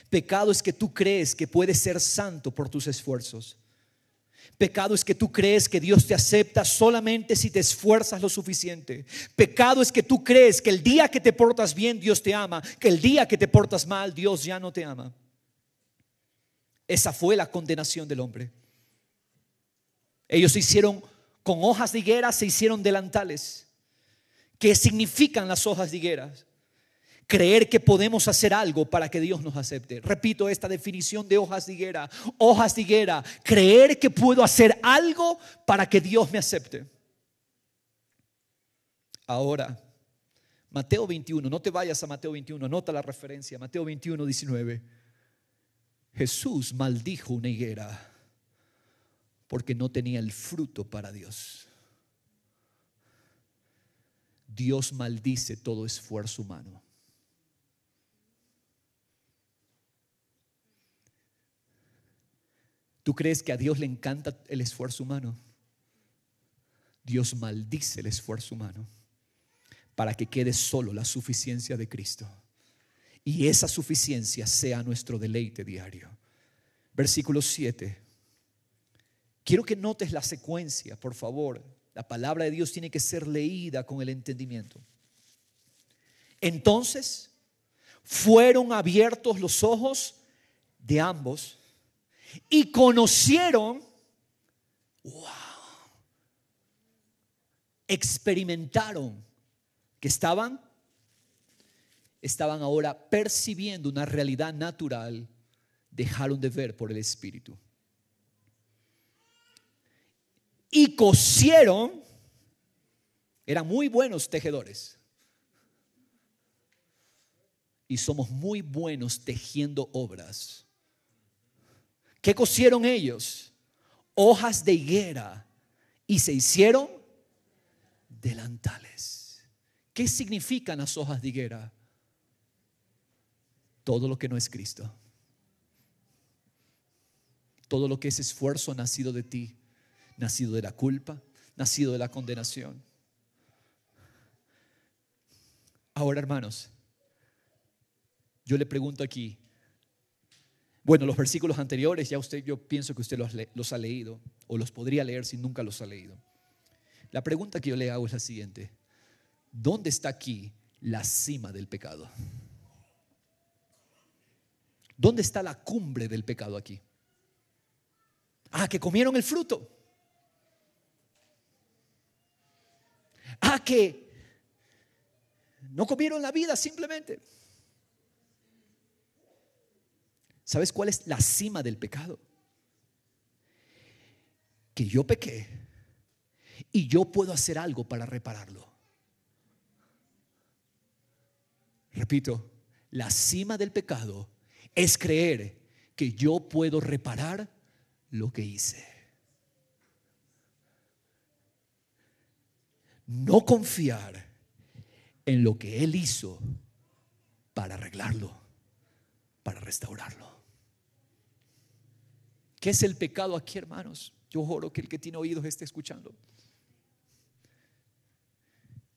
Pecado es que tú crees que puedes ser santo por tus esfuerzos. Pecado es que tú crees que Dios te acepta solamente si te esfuerzas lo suficiente. Pecado es que tú crees que el día que te portas bien Dios te ama, que el día que te portas mal Dios ya no te ama. Esa fue la condenación del hombre. Ellos se hicieron con hojas de higuera, se hicieron delantales. ¿Qué significan las hojas de higuera? Creer que podemos hacer algo para que Dios nos acepte. Repito esta definición de hojas de higuera. Hojas de higuera, creer que puedo hacer algo para que Dios me acepte. Ahora, Mateo 21, no te vayas a Mateo 21, anota la referencia, Mateo 21, 19. Jesús maldijo una higuera porque no tenía el fruto para Dios. Dios maldice todo esfuerzo humano. ¿Tú crees que a Dios le encanta el esfuerzo humano? Dios maldice el esfuerzo humano para que quede solo la suficiencia de Cristo. Y esa suficiencia sea nuestro deleite diario. Versículo 7. Quiero que notes la secuencia, por favor. La palabra de Dios tiene que ser leída con el entendimiento. Entonces fueron abiertos los ojos de ambos y conocieron, experimentaron que estaban ahora percibiendo una realidad natural. Dejaron de ver por el Espíritu. Y cosieron, eran muy buenos tejedores. Y somos muy buenos tejiendo obras. ¿Qué cosieron ellos? Hojas de higuera y se hicieron delantales. ¿Qué significan las hojas de higuera? Todo lo que no es Cristo. Todo lo que es esfuerzo nacido de ti, nacido de la culpa, nacido de la condenación. Ahora, hermanos, yo le pregunto aquí. Bueno, los versículos anteriores ya yo pienso que usted los ha leído o los podría leer si nunca los ha leído. La pregunta que yo le hago es la siguiente: ¿dónde está aquí la cima del pecado? ¿Dónde está la cumbre del pecado aquí? Que comieron el fruto. Que no comieron la vida simplemente. ¿Sabes cuál es la cima del pecado? Que yo pequé y yo puedo hacer algo para repararlo. Repito, la cima del pecado es creer que yo puedo reparar lo que hice. No confiar en lo que Él hizo para arreglarlo, para restaurarlo. ¿Qué es el pecado aquí, hermanos? Yo oro que el que tiene oídos esté escuchando.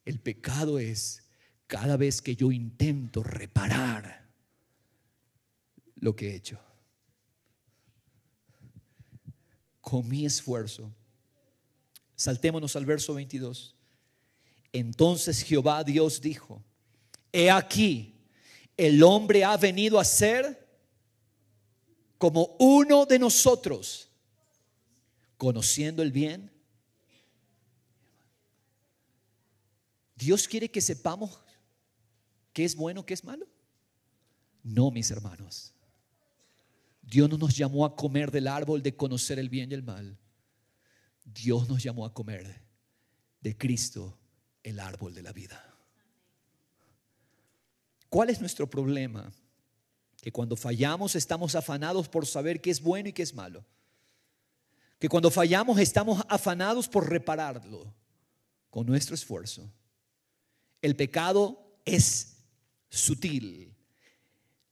El pecado es cada vez que yo intento reparar lo que he hecho con mi esfuerzo. Saltémonos al verso 22. Entonces Jehová Dios dijo: he aquí, el hombre ha venido a ser como uno de nosotros, conociendo el bien. ¿Dios quiere que sepamos qué es bueno, qué es malo? No, mis hermanos. Dios no nos llamó a comer del árbol de conocer el bien y el mal. Dios nos llamó a comer de Cristo, el árbol de la vida. ¿Cuál es nuestro problema? Que cuando fallamos estamos afanados por saber qué es bueno y qué es malo. Que cuando fallamos estamos afanados por repararlo con nuestro esfuerzo. El pecado es sutil.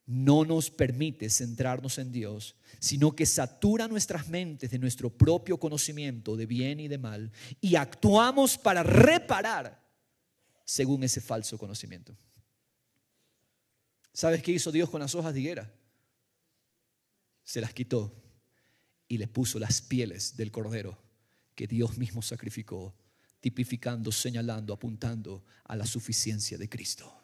No nos permite centrarnos en Dios, sino que satura nuestras mentes de nuestro propio conocimiento de bien y de mal, y actuamos para reparar según ese falso conocimiento. ¿Sabes qué hizo Dios con las hojas de higuera? Se las quitó y le puso las pieles del cordero que Dios mismo sacrificó, tipificando, señalando, apuntando a la suficiencia de Cristo.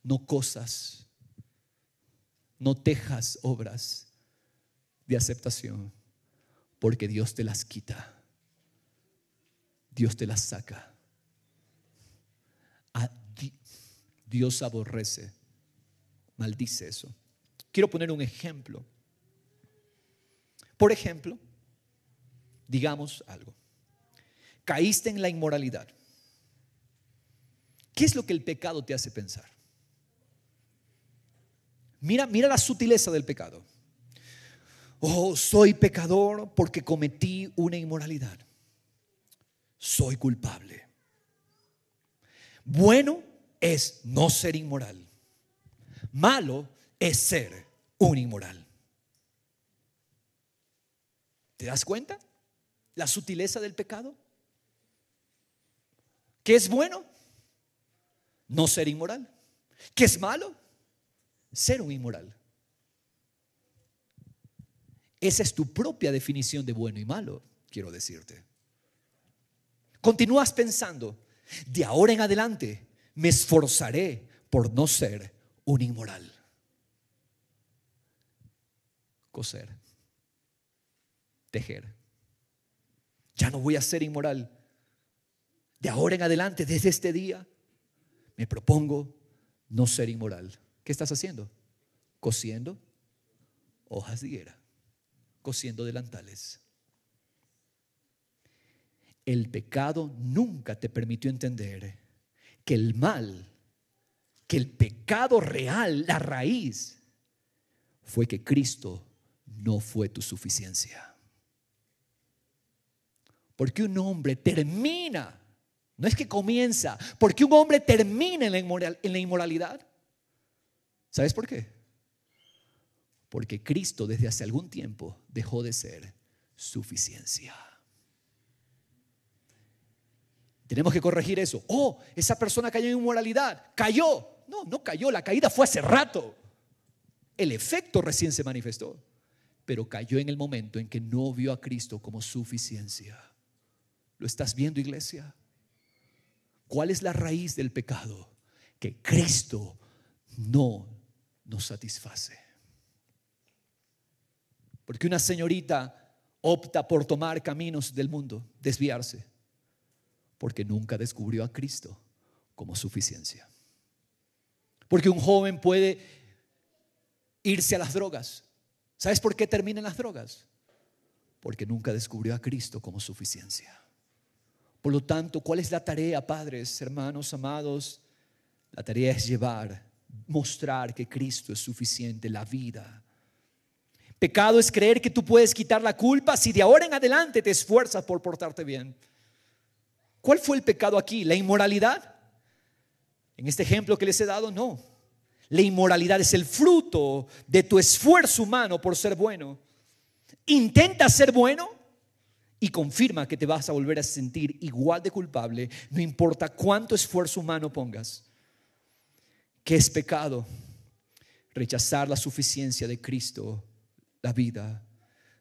No cosas, no tejas obras de aceptación, porque Dios te las quita, Dios te las saca. Dios aborrece, maldice eso. Quiero poner un ejemplo. Por ejemplo, digamos algo. Caíste en la inmoralidad. ¿Qué es lo que el pecado te hace pensar? Mira la sutileza del pecado. Oh, soy pecador porque cometí una inmoralidad. Soy culpable. Bueno es no ser inmoral. Malo es ser un inmoral. ¿Te das cuenta? La sutileza del pecado. ¿Qué es bueno? No ser inmoral. ¿Qué es malo? Ser un inmoral. Esa es tu propia definición de bueno y malo, quiero decirte. Continúas pensando: de ahora en adelante me esforzaré por no ser un inmoral. Coser, tejer. Ya no voy a ser inmoral. De ahora en adelante, desde este día, me propongo no ser inmoral. ¿Qué estás haciendo? Cosiendo hojas de higuera, cosiendo delantales. El pecado nunca te permitió entender que el mal, que el pecado real, la raíz, fue que Cristo no fue tu suficiencia. Porque un hombre termina, no es que comienza, porque un hombre termina en la inmoralidad. ¿Sabes por qué? Porque Cristo desde hace algún tiempo dejó de ser suficiencia. Tenemos que corregir eso. Oh, esa persona cayó en inmoralidad. Cayó. No cayó. La caída fue hace rato. El efecto recién se manifestó. Pero cayó en el momento en que no vio a Cristo como suficiencia. ¿Lo estás viendo, iglesia? ¿Cuál es la raíz del pecado? Que Cristo no nos satisface. Porque una señorita opta por tomar caminos del mundo, desviarse, porque nunca descubrió a Cristo como suficiencia. Porque un joven puede irse a las drogas. ¿Sabes por qué termina en las drogas? Porque nunca descubrió a Cristo como suficiencia. Por lo tanto, ¿cuál es la tarea, padres, hermanos, amados? La tarea es mostrar que Cristo es suficiente, la vida. Pecado es creer que tú puedes quitar la culpa si de ahora en adelante te esfuerzas por portarte bien. ¿Cuál fue el pecado aquí? ¿La inmoralidad? En este ejemplo que les he dado, no. La inmoralidad es el fruto de tu esfuerzo humano por ser bueno. Intenta ser bueno y confirma que te vas a volver a sentir igual de culpable, no importa cuánto esfuerzo humano pongas. ¿Qué es pecado? Rechazar la suficiencia de Cristo, la vida.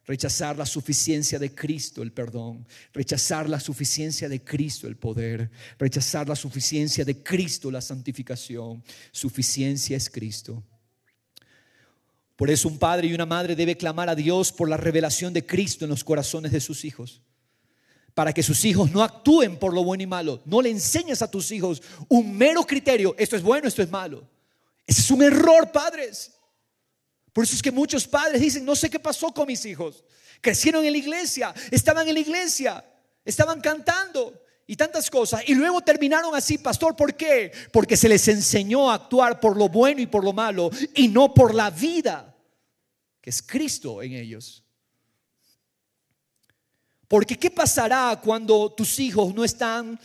Rechazar la suficiencia de Cristo, el perdón. Rechazar la suficiencia de Cristo, el poder. Rechazar la suficiencia de Cristo, la santificación. Suficiencia es Cristo. Por eso un padre y una madre debe clamar a Dios por la revelación de Cristo en los corazones de sus hijos, para que sus hijos no actúen por lo bueno y malo. No le enseñes a tus hijos un mero criterio: esto es bueno, esto es malo. Ese es un error, padres. Por eso es que muchos padres dicen: no sé qué pasó con mis hijos. Crecieron en la iglesia, estaban en la iglesia, estaban cantando y tantas cosas, y luego terminaron así. Pastor, ¿por qué? Porque se les enseñó a actuar por lo bueno y por lo malo, y no por la vida que es Cristo en ellos. Porque ¿qué pasará cuando tus hijos no están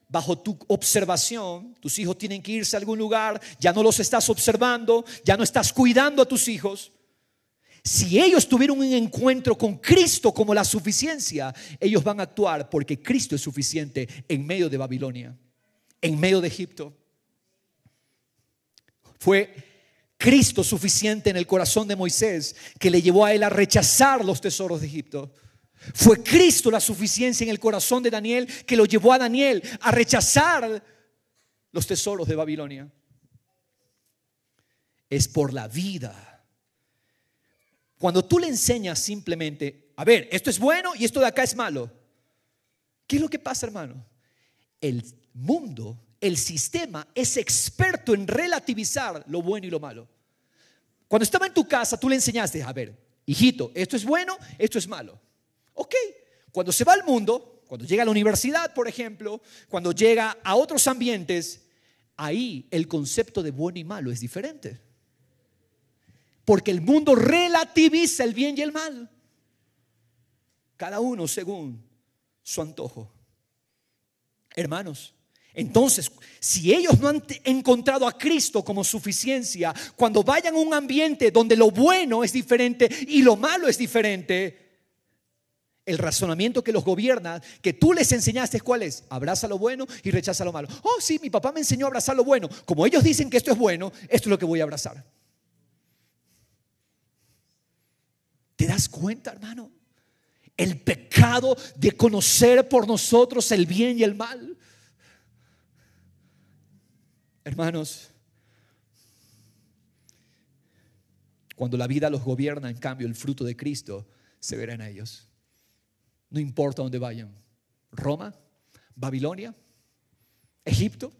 bajo tu observación? Tus hijos tienen que irse a algún lugar, ya no los estás observando, ya no estás cuidando a tus hijos. Si ellos tuvieron un encuentro con Cristo como la suficiencia, ellos van a actuar porque Cristo es suficiente en medio de Babilonia, en medio de Egipto. Fue Cristo suficiente en el corazón de Moisés, que le llevó a él a rechazar los tesoros de Egipto. Fue Cristo la suficiencia en el corazón de Daniel, que lo llevó a Daniel a rechazar los tesoros de Babilonia. Es por la vida. Cuando tú le enseñas simplemente: a ver, esto es bueno y esto de acá es malo, ¿qué es lo que pasa, hermano? El mundo, el sistema es experto en relativizar lo bueno y lo malo. Cuando estaba en tu casa, tú le enseñaste: a ver, hijito, esto es bueno, esto es malo. Ok, cuando se va al mundo, cuando llega a la universidad, por ejemplo, cuando llega a otros ambientes, ahí el concepto de bueno y malo es diferente. Porque el mundo relativiza el bien y el mal, cada uno según su antojo. Hermanos, entonces, si ellos no han encontrado a Cristo como suficiencia, cuando vayan a un ambiente donde lo bueno es diferente y lo malo es diferente, el razonamiento que los gobierna, que tú les enseñaste, ¿cuál es? Abraza lo bueno y rechaza lo malo. Oh, sí, mi papá me enseñó a abrazar lo bueno. Como ellos dicen que esto es bueno, esto es lo que voy a abrazar. ¿Te das cuenta, hermano? El pecado de conocer por nosotros el bien y el mal. Hermanos, cuando la vida los gobierna, en cambio, el fruto de Cristo se verá en ellos. No importa dónde vayan: Roma, Babilonia, Egipto,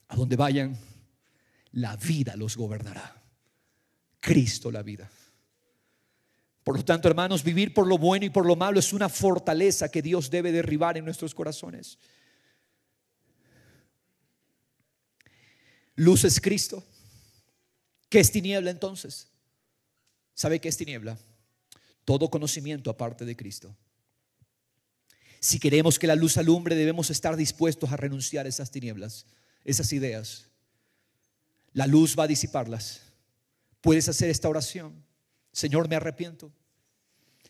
a donde vayan, la vida los gobernará. Cristo, la vida. Por lo tanto, hermanos, vivir por lo bueno y por lo malo es una fortaleza que Dios debe derribar en nuestros corazones. Luz es Cristo. ¿Qué es tiniebla entonces? ¿Sabe qué es tiniebla? Todo conocimiento aparte de Cristo. Si queremos que la luz alumbre, debemos estar dispuestos a renunciar a esas tinieblas, esas ideas. La luz va a disiparlas. Puedes hacer esta oración: Señor, me arrepiento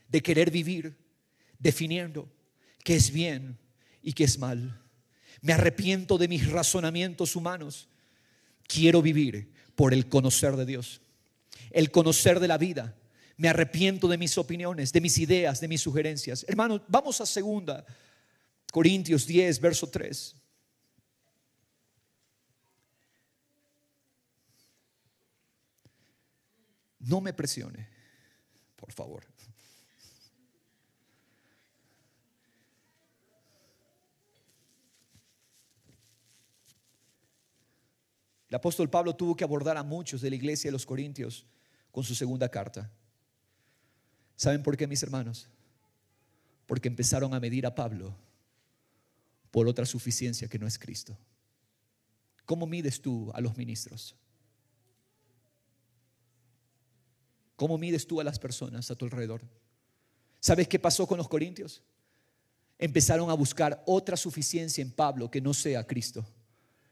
de querer vivir definiendo qué es bien y qué es mal. Me arrepiento de mis razonamientos humanos. Quiero vivir por el conocer de Dios, el conocer de la vida. Me arrepiento de mis opiniones, de mis ideas, de mis sugerencias. Hermanos, vamos a 2 Corintios 10, verso 3. No me presione, por favor. El apóstol Pablo tuvo que abordar a muchos de la iglesia de los Corintios con su segunda carta. ¿Saben por qué, mis hermanos? Porque empezaron a medir a Pablo por otra suficiencia que no es Cristo. ¿Cómo mides tú a los ministros? ¿Cómo mides tú a las personas a tu alrededor? ¿Sabes qué pasó con los corintios? Empezaron a buscar otra suficiencia en Pablo que no sea Cristo.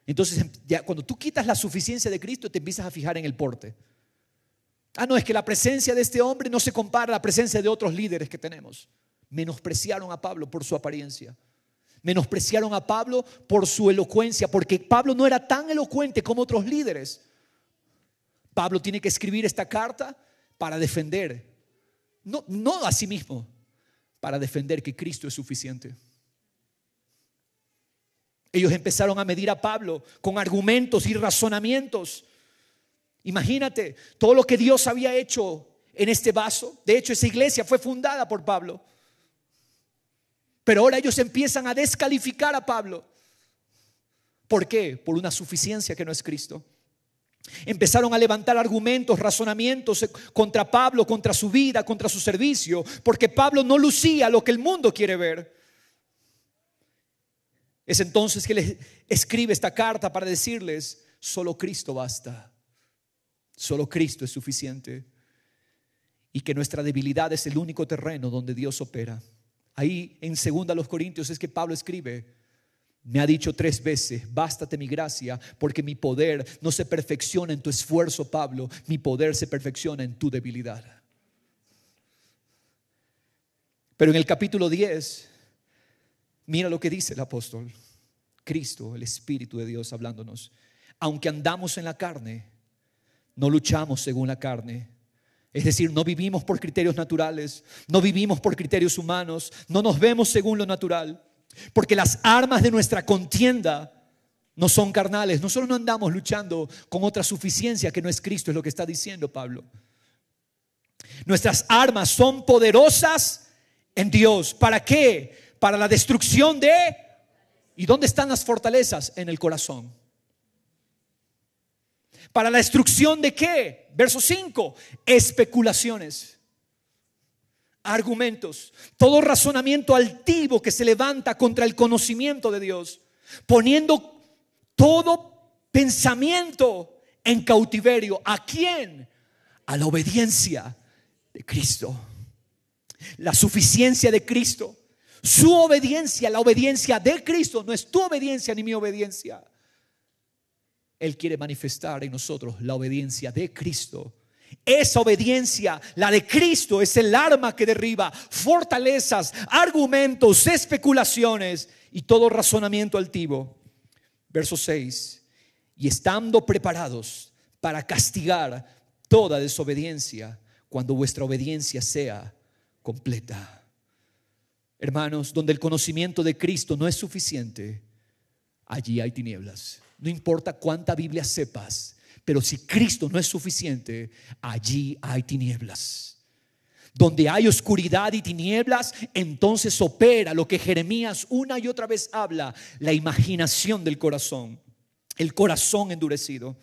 Entonces, ya cuando tú quitas la suficiencia de Cristo, te empiezas a fijar en el porte. No, es que la presencia de este hombre no se compara a la presencia de otros líderes que tenemos. Menospreciaron a Pablo por su apariencia. Menospreciaron a Pablo por su elocuencia, porque Pablo no era tan elocuente como otros líderes. Pablo tiene que escribir esta carta para defender, no a sí mismo, para defender que Cristo es suficiente. Ellos empezaron a medir a Pablo con argumentos y razonamientos. Imagínate todo lo que Dios había hecho en este vaso. De hecho, esa iglesia fue fundada por Pablo. Pero ahora ellos empiezan a descalificar a Pablo. ¿Por qué? Por una suficiencia que no es Cristo. Empezaron a levantar argumentos, razonamientos contra Pablo, contra su vida, contra su servicio, porque Pablo no lucía lo que el mundo quiere ver. Es entonces que les escribe esta carta para decirles: solo Cristo basta, solo Cristo es suficiente, y que nuestra debilidad es el único terreno donde Dios opera. Ahí en 2 Corintios es que Pablo escribe: me ha dicho 3 veces, bástate mi gracia, porque mi poder no se perfecciona en tu esfuerzo, Pablo, mi poder se perfecciona en tu debilidad. Pero en el capítulo 10, mira lo que dice el apóstol. Cristo, el Espíritu de Dios hablándonos: aunque andamos en la carne, no luchamos según la carne. Es decir, no vivimos por criterios naturales, no vivimos por criterios humanos, no nos vemos según lo natural. Porque las armas de nuestra contienda no son carnales. Nosotros no andamos luchando con otra suficiencia que no es Cristo, es lo que está diciendo Pablo. Nuestras armas son poderosas en Dios. ¿Para qué? Para la destrucción de... ¿Y dónde están las fortalezas? En el corazón. ¿Para la destrucción de qué? Verso 5. Especulaciones, argumentos, todo razonamiento altivo que se levanta contra el conocimiento de Dios, poniendo todo pensamiento en cautiverio. ¿A quién? A la obediencia de Cristo. La suficiencia de Cristo, su obediencia, la obediencia de Cristo, no es tu obediencia ni mi obediencia. Él quiere manifestar en nosotros la obediencia de Cristo. Esa obediencia, la de Cristo, es el arma que derriba fortalezas, argumentos, especulaciones y todo razonamiento altivo. Verso 6. Y estando preparados para castigar toda desobediencia cuando vuestra obediencia sea completa. Hermanos, donde el conocimiento de Cristo no es suficiente, allí hay tinieblas. No importa cuánta Biblia sepas, pero si Cristo no es suficiente, allí hay tinieblas. Donde hay oscuridad y tinieblas, entonces opera lo que Jeremías una y otra vez habla: la imaginación del corazón, el corazón endurecido.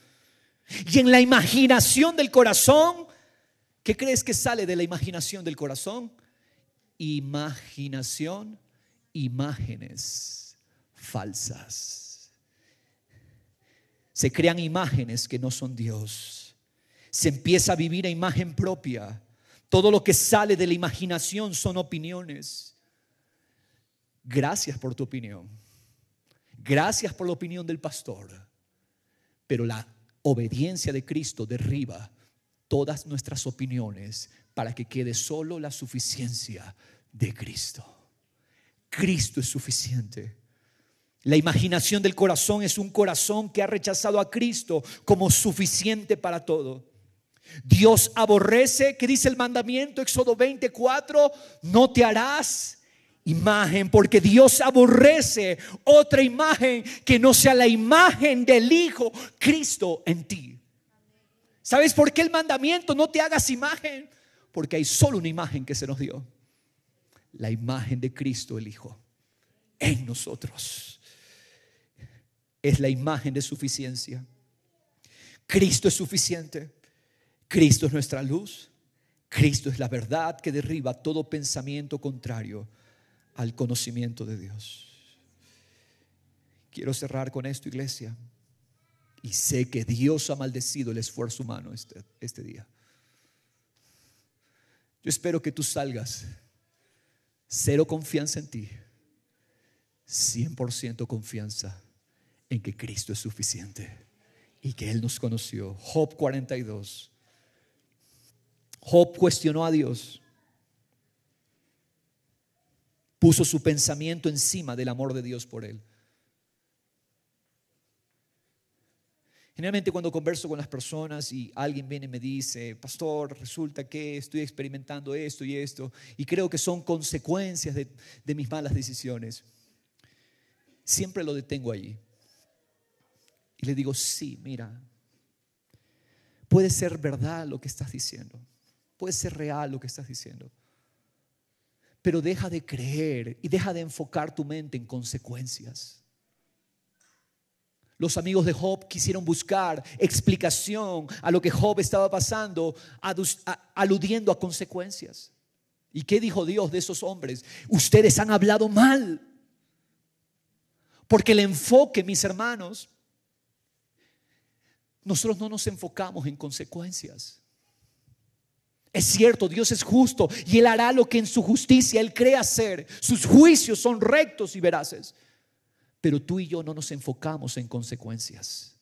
Y en la imaginación del corazón, ¿qué crees que sale de la imaginación del corazón? Imaginación, imágenes falsas. Se crean imágenes que no son Dios. Se empieza a vivir a imagen propia. Todo lo que sale de la imaginación son opiniones. Gracias por tu opinión. Gracias por la opinión del pastor. Pero la obediencia de Cristo derriba todas nuestras opiniones para que quede solo la suficiencia de Cristo. Cristo es suficiente. La imaginación del corazón es un corazón que ha rechazado a Cristo como suficiente para todo. Dios aborrece, ¿qué dice el mandamiento? Éxodo 24, no te harás imagen, porque Dios aborrece otra imagen que no sea la imagen del Hijo, Cristo en ti. ¿Sabes por qué el mandamiento? No te hagas imagen. Porque hay solo una imagen que se nos dio: la imagen de Cristo el Hijo en nosotros. Es la imagen de suficiencia. Cristo es suficiente. Cristo es nuestra luz. Cristo es la verdad que derriba todo pensamiento contrario al conocimiento de Dios. Quiero cerrar con esto, iglesia. Y sé que Dios ha maldecido el esfuerzo humano este día. Yo espero que tú salgas cero confianza en ti, 100% confianza en que Cristo es suficiente y que Él nos conoció. Job 42. Job cuestionó a Dios. Puso su pensamiento encima del amor de Dios por él. Generalmente cuando converso con las personas y alguien viene y me dice, pastor, resulta que estoy experimentando esto y esto, y creo que son consecuencias de mis malas decisiones, siempre lo detengo allí. Y le digo, sí, mira, puede ser verdad lo que estás diciendo, puede ser real lo que estás diciendo, pero deja de creer y deja de enfocar tu mente en consecuencias. Los amigos de Job quisieron buscar explicación a lo que Job estaba pasando, aludiendo a consecuencias. ¿Y qué dijo Dios de esos hombres? Ustedes han hablado mal. Porque el enfoque, mis hermanos, nosotros no nos enfocamos en consecuencias. Es cierto, Dios es justo y Él hará lo que en su justicia Él cree hacer. Sus juicios son rectos y veraces. Pero tú y yo no nos enfocamos en consecuencias.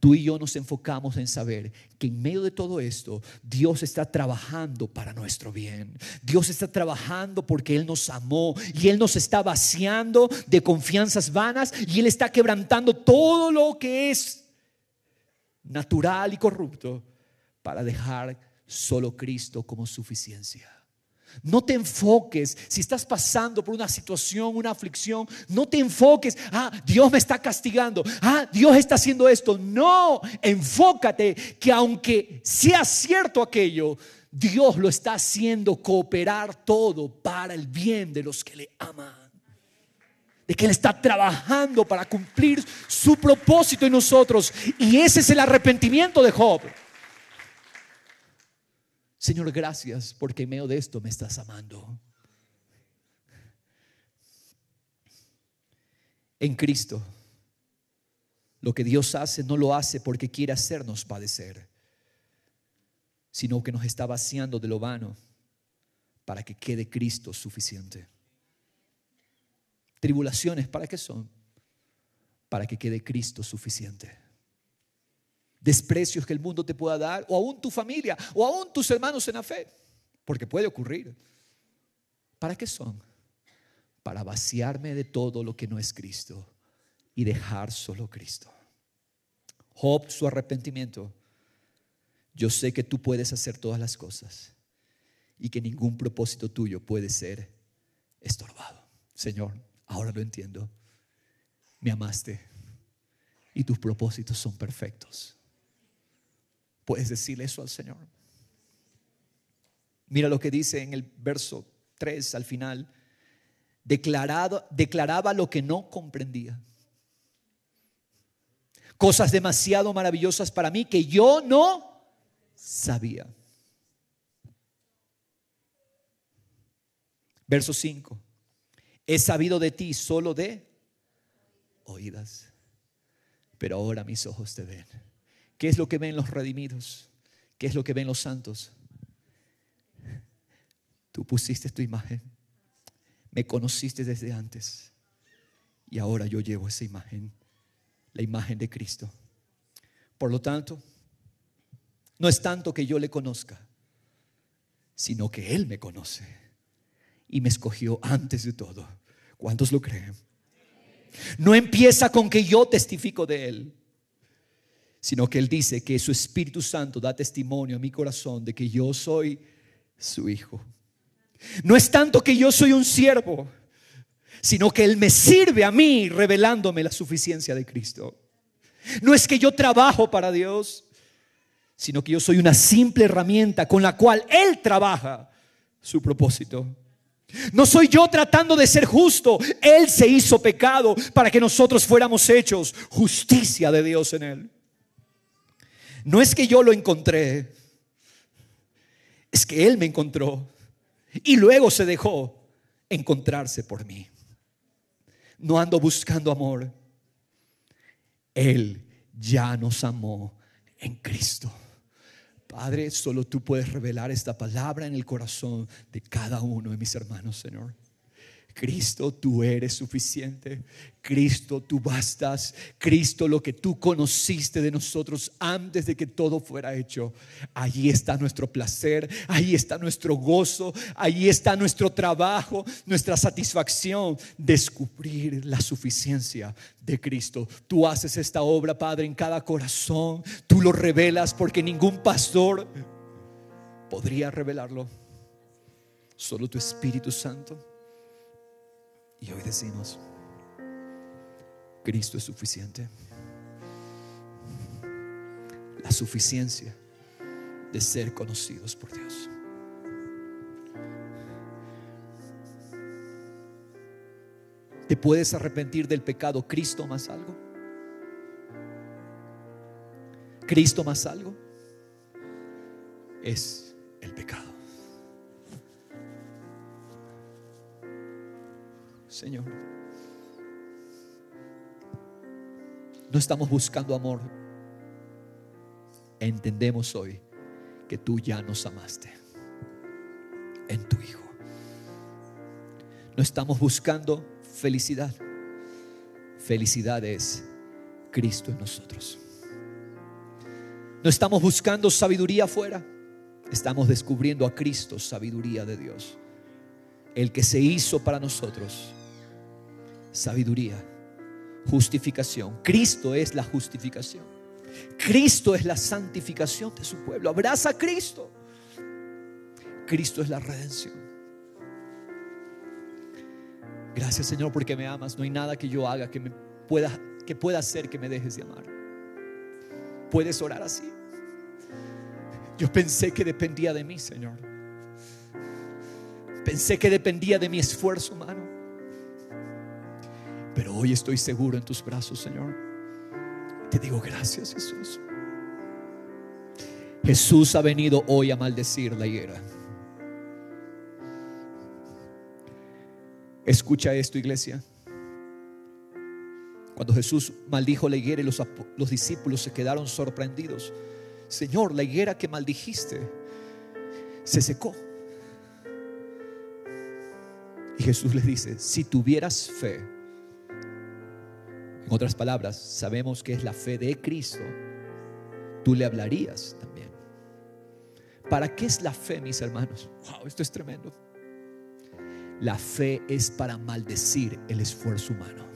Tú y yo nos enfocamos en saber que en medio de todo esto Dios está trabajando para nuestro bien. Dios está trabajando porque Él nos amó y Él nos está vaciando de confianzas vanas y Él está quebrantando todo lo que es natural y corrupto para dejar solo Cristo como suficiencia. No te enfoques, si estás pasando por una situación, una aflicción, no te enfoques, Dios me está castigando, Dios está haciendo esto. No, enfócate que aunque sea cierto aquello, Dios lo está haciendo cooperar todo para el bien de los que le aman. De que Él está trabajando para cumplir su propósito en nosotros. Y ese es el arrepentimiento de Job. Señor, gracias porque en medio de esto me estás amando. En Cristo, lo que Dios hace no lo hace porque quiere hacernos padecer, sino que nos está vaciando de lo vano para que quede Cristo suficiente. Tribulaciones, ¿para qué son? Para que quede Cristo suficiente. Desprecios que el mundo te pueda dar, o aún tu familia, o aún tus hermanos en la fe, porque puede ocurrir. ¿Para qué son? Para vaciarme de todo lo que no es Cristo y dejar solo Cristo. Job, su arrepentimiento: yo sé que tú puedes hacer todas las cosas y que ningún propósito tuyo puede ser estorbado. Señor, ahora lo entiendo. Me amaste y tus propósitos son perfectos. Puedes decirle eso al Señor. Mira lo que dice en el verso 3 al final. Declaraba lo que no comprendía. Cosas demasiado maravillosas para mí que yo no sabía. Verso 5. He sabido de ti solo de oídas, pero ahora mis ojos te ven. ¿Qué es lo que ven los redimidos? ¿Qué es lo que ven los santos? Tú pusiste tu imagen, me conociste desde antes y ahora yo llevo esa imagen, la imagen de Cristo. Por lo tanto, no es tanto que yo le conozca, sino que Él me conoce y me escogió antes de todo. ¿Cuántos lo creen? No empieza con que yo testifico de Él, sino que Él dice que su Espíritu Santo da testimonio a mi corazón de que yo soy su hijo. No es tanto que yo soy un siervo, sino que Él me sirve a mí revelándome la suficiencia de Cristo. No es que yo trabajo para Dios, sino que yo soy una simple herramienta con la cual Él trabaja su propósito. No soy yo tratando de ser justo. Él se hizo pecado para que nosotros fuéramos hechos justicia de Dios en Él. No es que yo lo encontré, es que Él me encontró y luego se dejó encontrarse por mí. No ando buscando amor. Él ya nos amó en Cristo. Padre, solo tú puedes revelar esta palabra en el corazón de cada uno de mis hermanos, Señor. Cristo, tú eres suficiente. Cristo, tú bastas. Cristo, lo que tú conociste de nosotros antes de que todo fuera hecho. Allí está nuestro placer, ahí está nuestro gozo, ahí está nuestro trabajo, nuestra satisfacción. Descubrir la suficiencia de Cristo. Tú haces esta obra, Padre, en cada corazón. Tú lo revelas, porque ningún pastor podría revelarlo. Solo tu Espíritu Santo. Y hoy decimos: Cristo es suficiente. La suficiencia de ser conocidos por Dios. ¿Te puedes arrepentir del pecado? ¿Cristo más algo? ¿Cristo más algo? Es el pecado. Señor, no estamos buscando amor. Entendemos hoy que tú ya nos amaste en tu Hijo. No estamos buscando felicidad. Felicidad es Cristo en nosotros. No estamos buscando sabiduría afuera. Estamos descubriendo a Cristo, sabiduría de Dios, el que se hizo para nosotros. Sabiduría, justificación. Cristo es la justificación. Cristo es la santificación de su pueblo. Abraza a Cristo. Cristo es la redención. Gracias, Señor, porque me amas. No hay nada que yo haga que pueda hacer que me dejes de amar. Puedes orar así. Yo pensé que dependía de mí, Señor. Pensé que dependía de mi esfuerzo humano. Pero hoy estoy seguro en tus brazos, Señor. Te digo gracias, Jesús. Jesús ha venido hoy a maldecir la higuera. Escucha esto, iglesia. Cuando Jesús maldijo la higuera y los discípulos se quedaron sorprendidos. Señor, la higuera que maldijiste se secó. Y Jesús les dice: si tuvieras fe. En otras palabras, sabemos que es la fe de Cristo. Tú le hablarías también. ¿Para qué es la fe, mis hermanos? Wow, esto es tremendo. La fe es para maldecir el esfuerzo humano.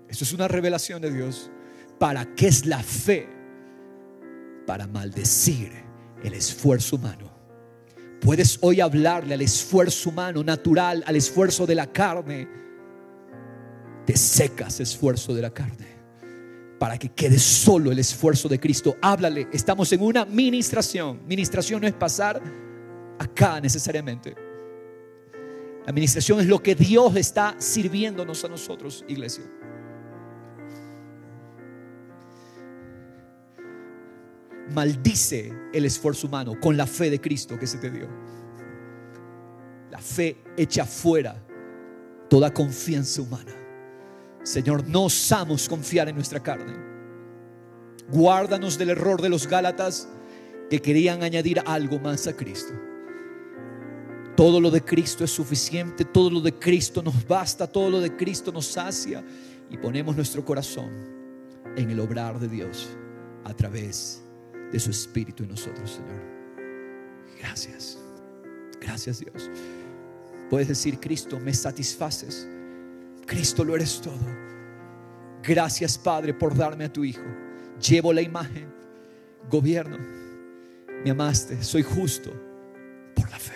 Esto es una revelación de Dios. ¿Para qué es la fe? Para maldecir el esfuerzo humano. Puedes hoy hablarle al esfuerzo humano natural, al esfuerzo de la carne. Te secas esfuerzo de la carne para que quede solo el esfuerzo de Cristo. Háblale. Estamos en una ministración. Ministración no es pasar acá necesariamente. La ministración es lo que Dios está sirviéndonos a nosotros, iglesia. Maldice el esfuerzo humano con la fe de Cristo que se te dio. La fe echa fuera toda confianza humana. Señor, no osamos confiar en nuestra carne. Guárdanos del error de los Gálatas que querían añadir algo más a Cristo. Todo lo de Cristo es suficiente. Todo lo de Cristo nos basta. Todo lo de Cristo nos sacia. Y ponemos nuestro corazón en el obrar de Dios a través de su Espíritu en nosotros, Señor. Gracias. Gracias, Dios. Puedes decir: Cristo, me satisfaces. Cristo, lo eres todo. Gracias, Padre, por darme a tu Hijo. Llevo la imagen. Gobierno. Me amaste. Soy justo por la fe.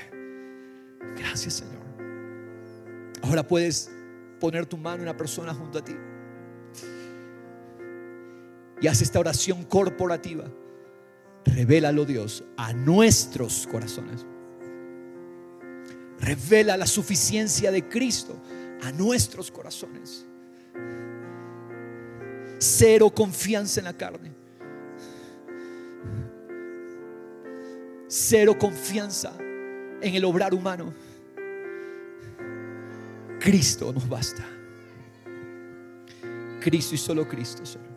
Gracias, Señor. Ahora puedes poner tu mano en una persona junto a ti y haz esta oración corporativa. Revélalo, Dios, a nuestros corazones. Revela la suficiencia de Cristo a nuestros corazones. Cero confianza en la carne. Cero confianza en el obrar humano. Cristo nos basta. Cristo y solo Cristo, Señor.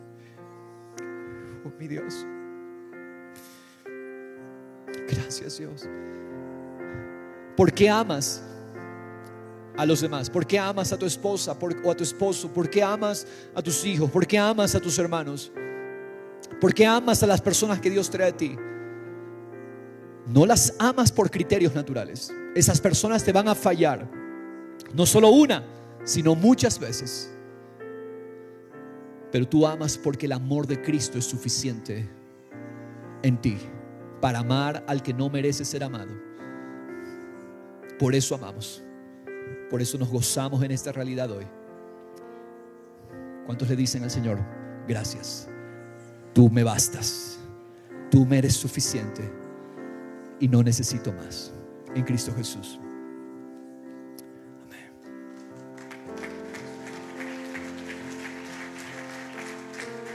Oh, mi Dios. Gracias, Dios. ¿Por qué amas a los demás? ¿Por qué amas a tu esposa o a tu esposo? ¿Por qué amas a tus hijos? ¿Por qué amas a tus hermanos? ¿Por qué amas a las personas que Dios trae a ti? No las amas por criterios naturales. Esas personas te van a fallar, no solo una, sino muchas veces. Pero tú amas porque el amor de Cristo es suficiente en ti para amar al que no merece ser amado. Por eso amamos. Por eso nos gozamos en esta realidad hoy. ¿Cuántos le dicen al Señor: gracias, tú me bastas, tú me eres suficiente y no necesito más? En Cristo Jesús.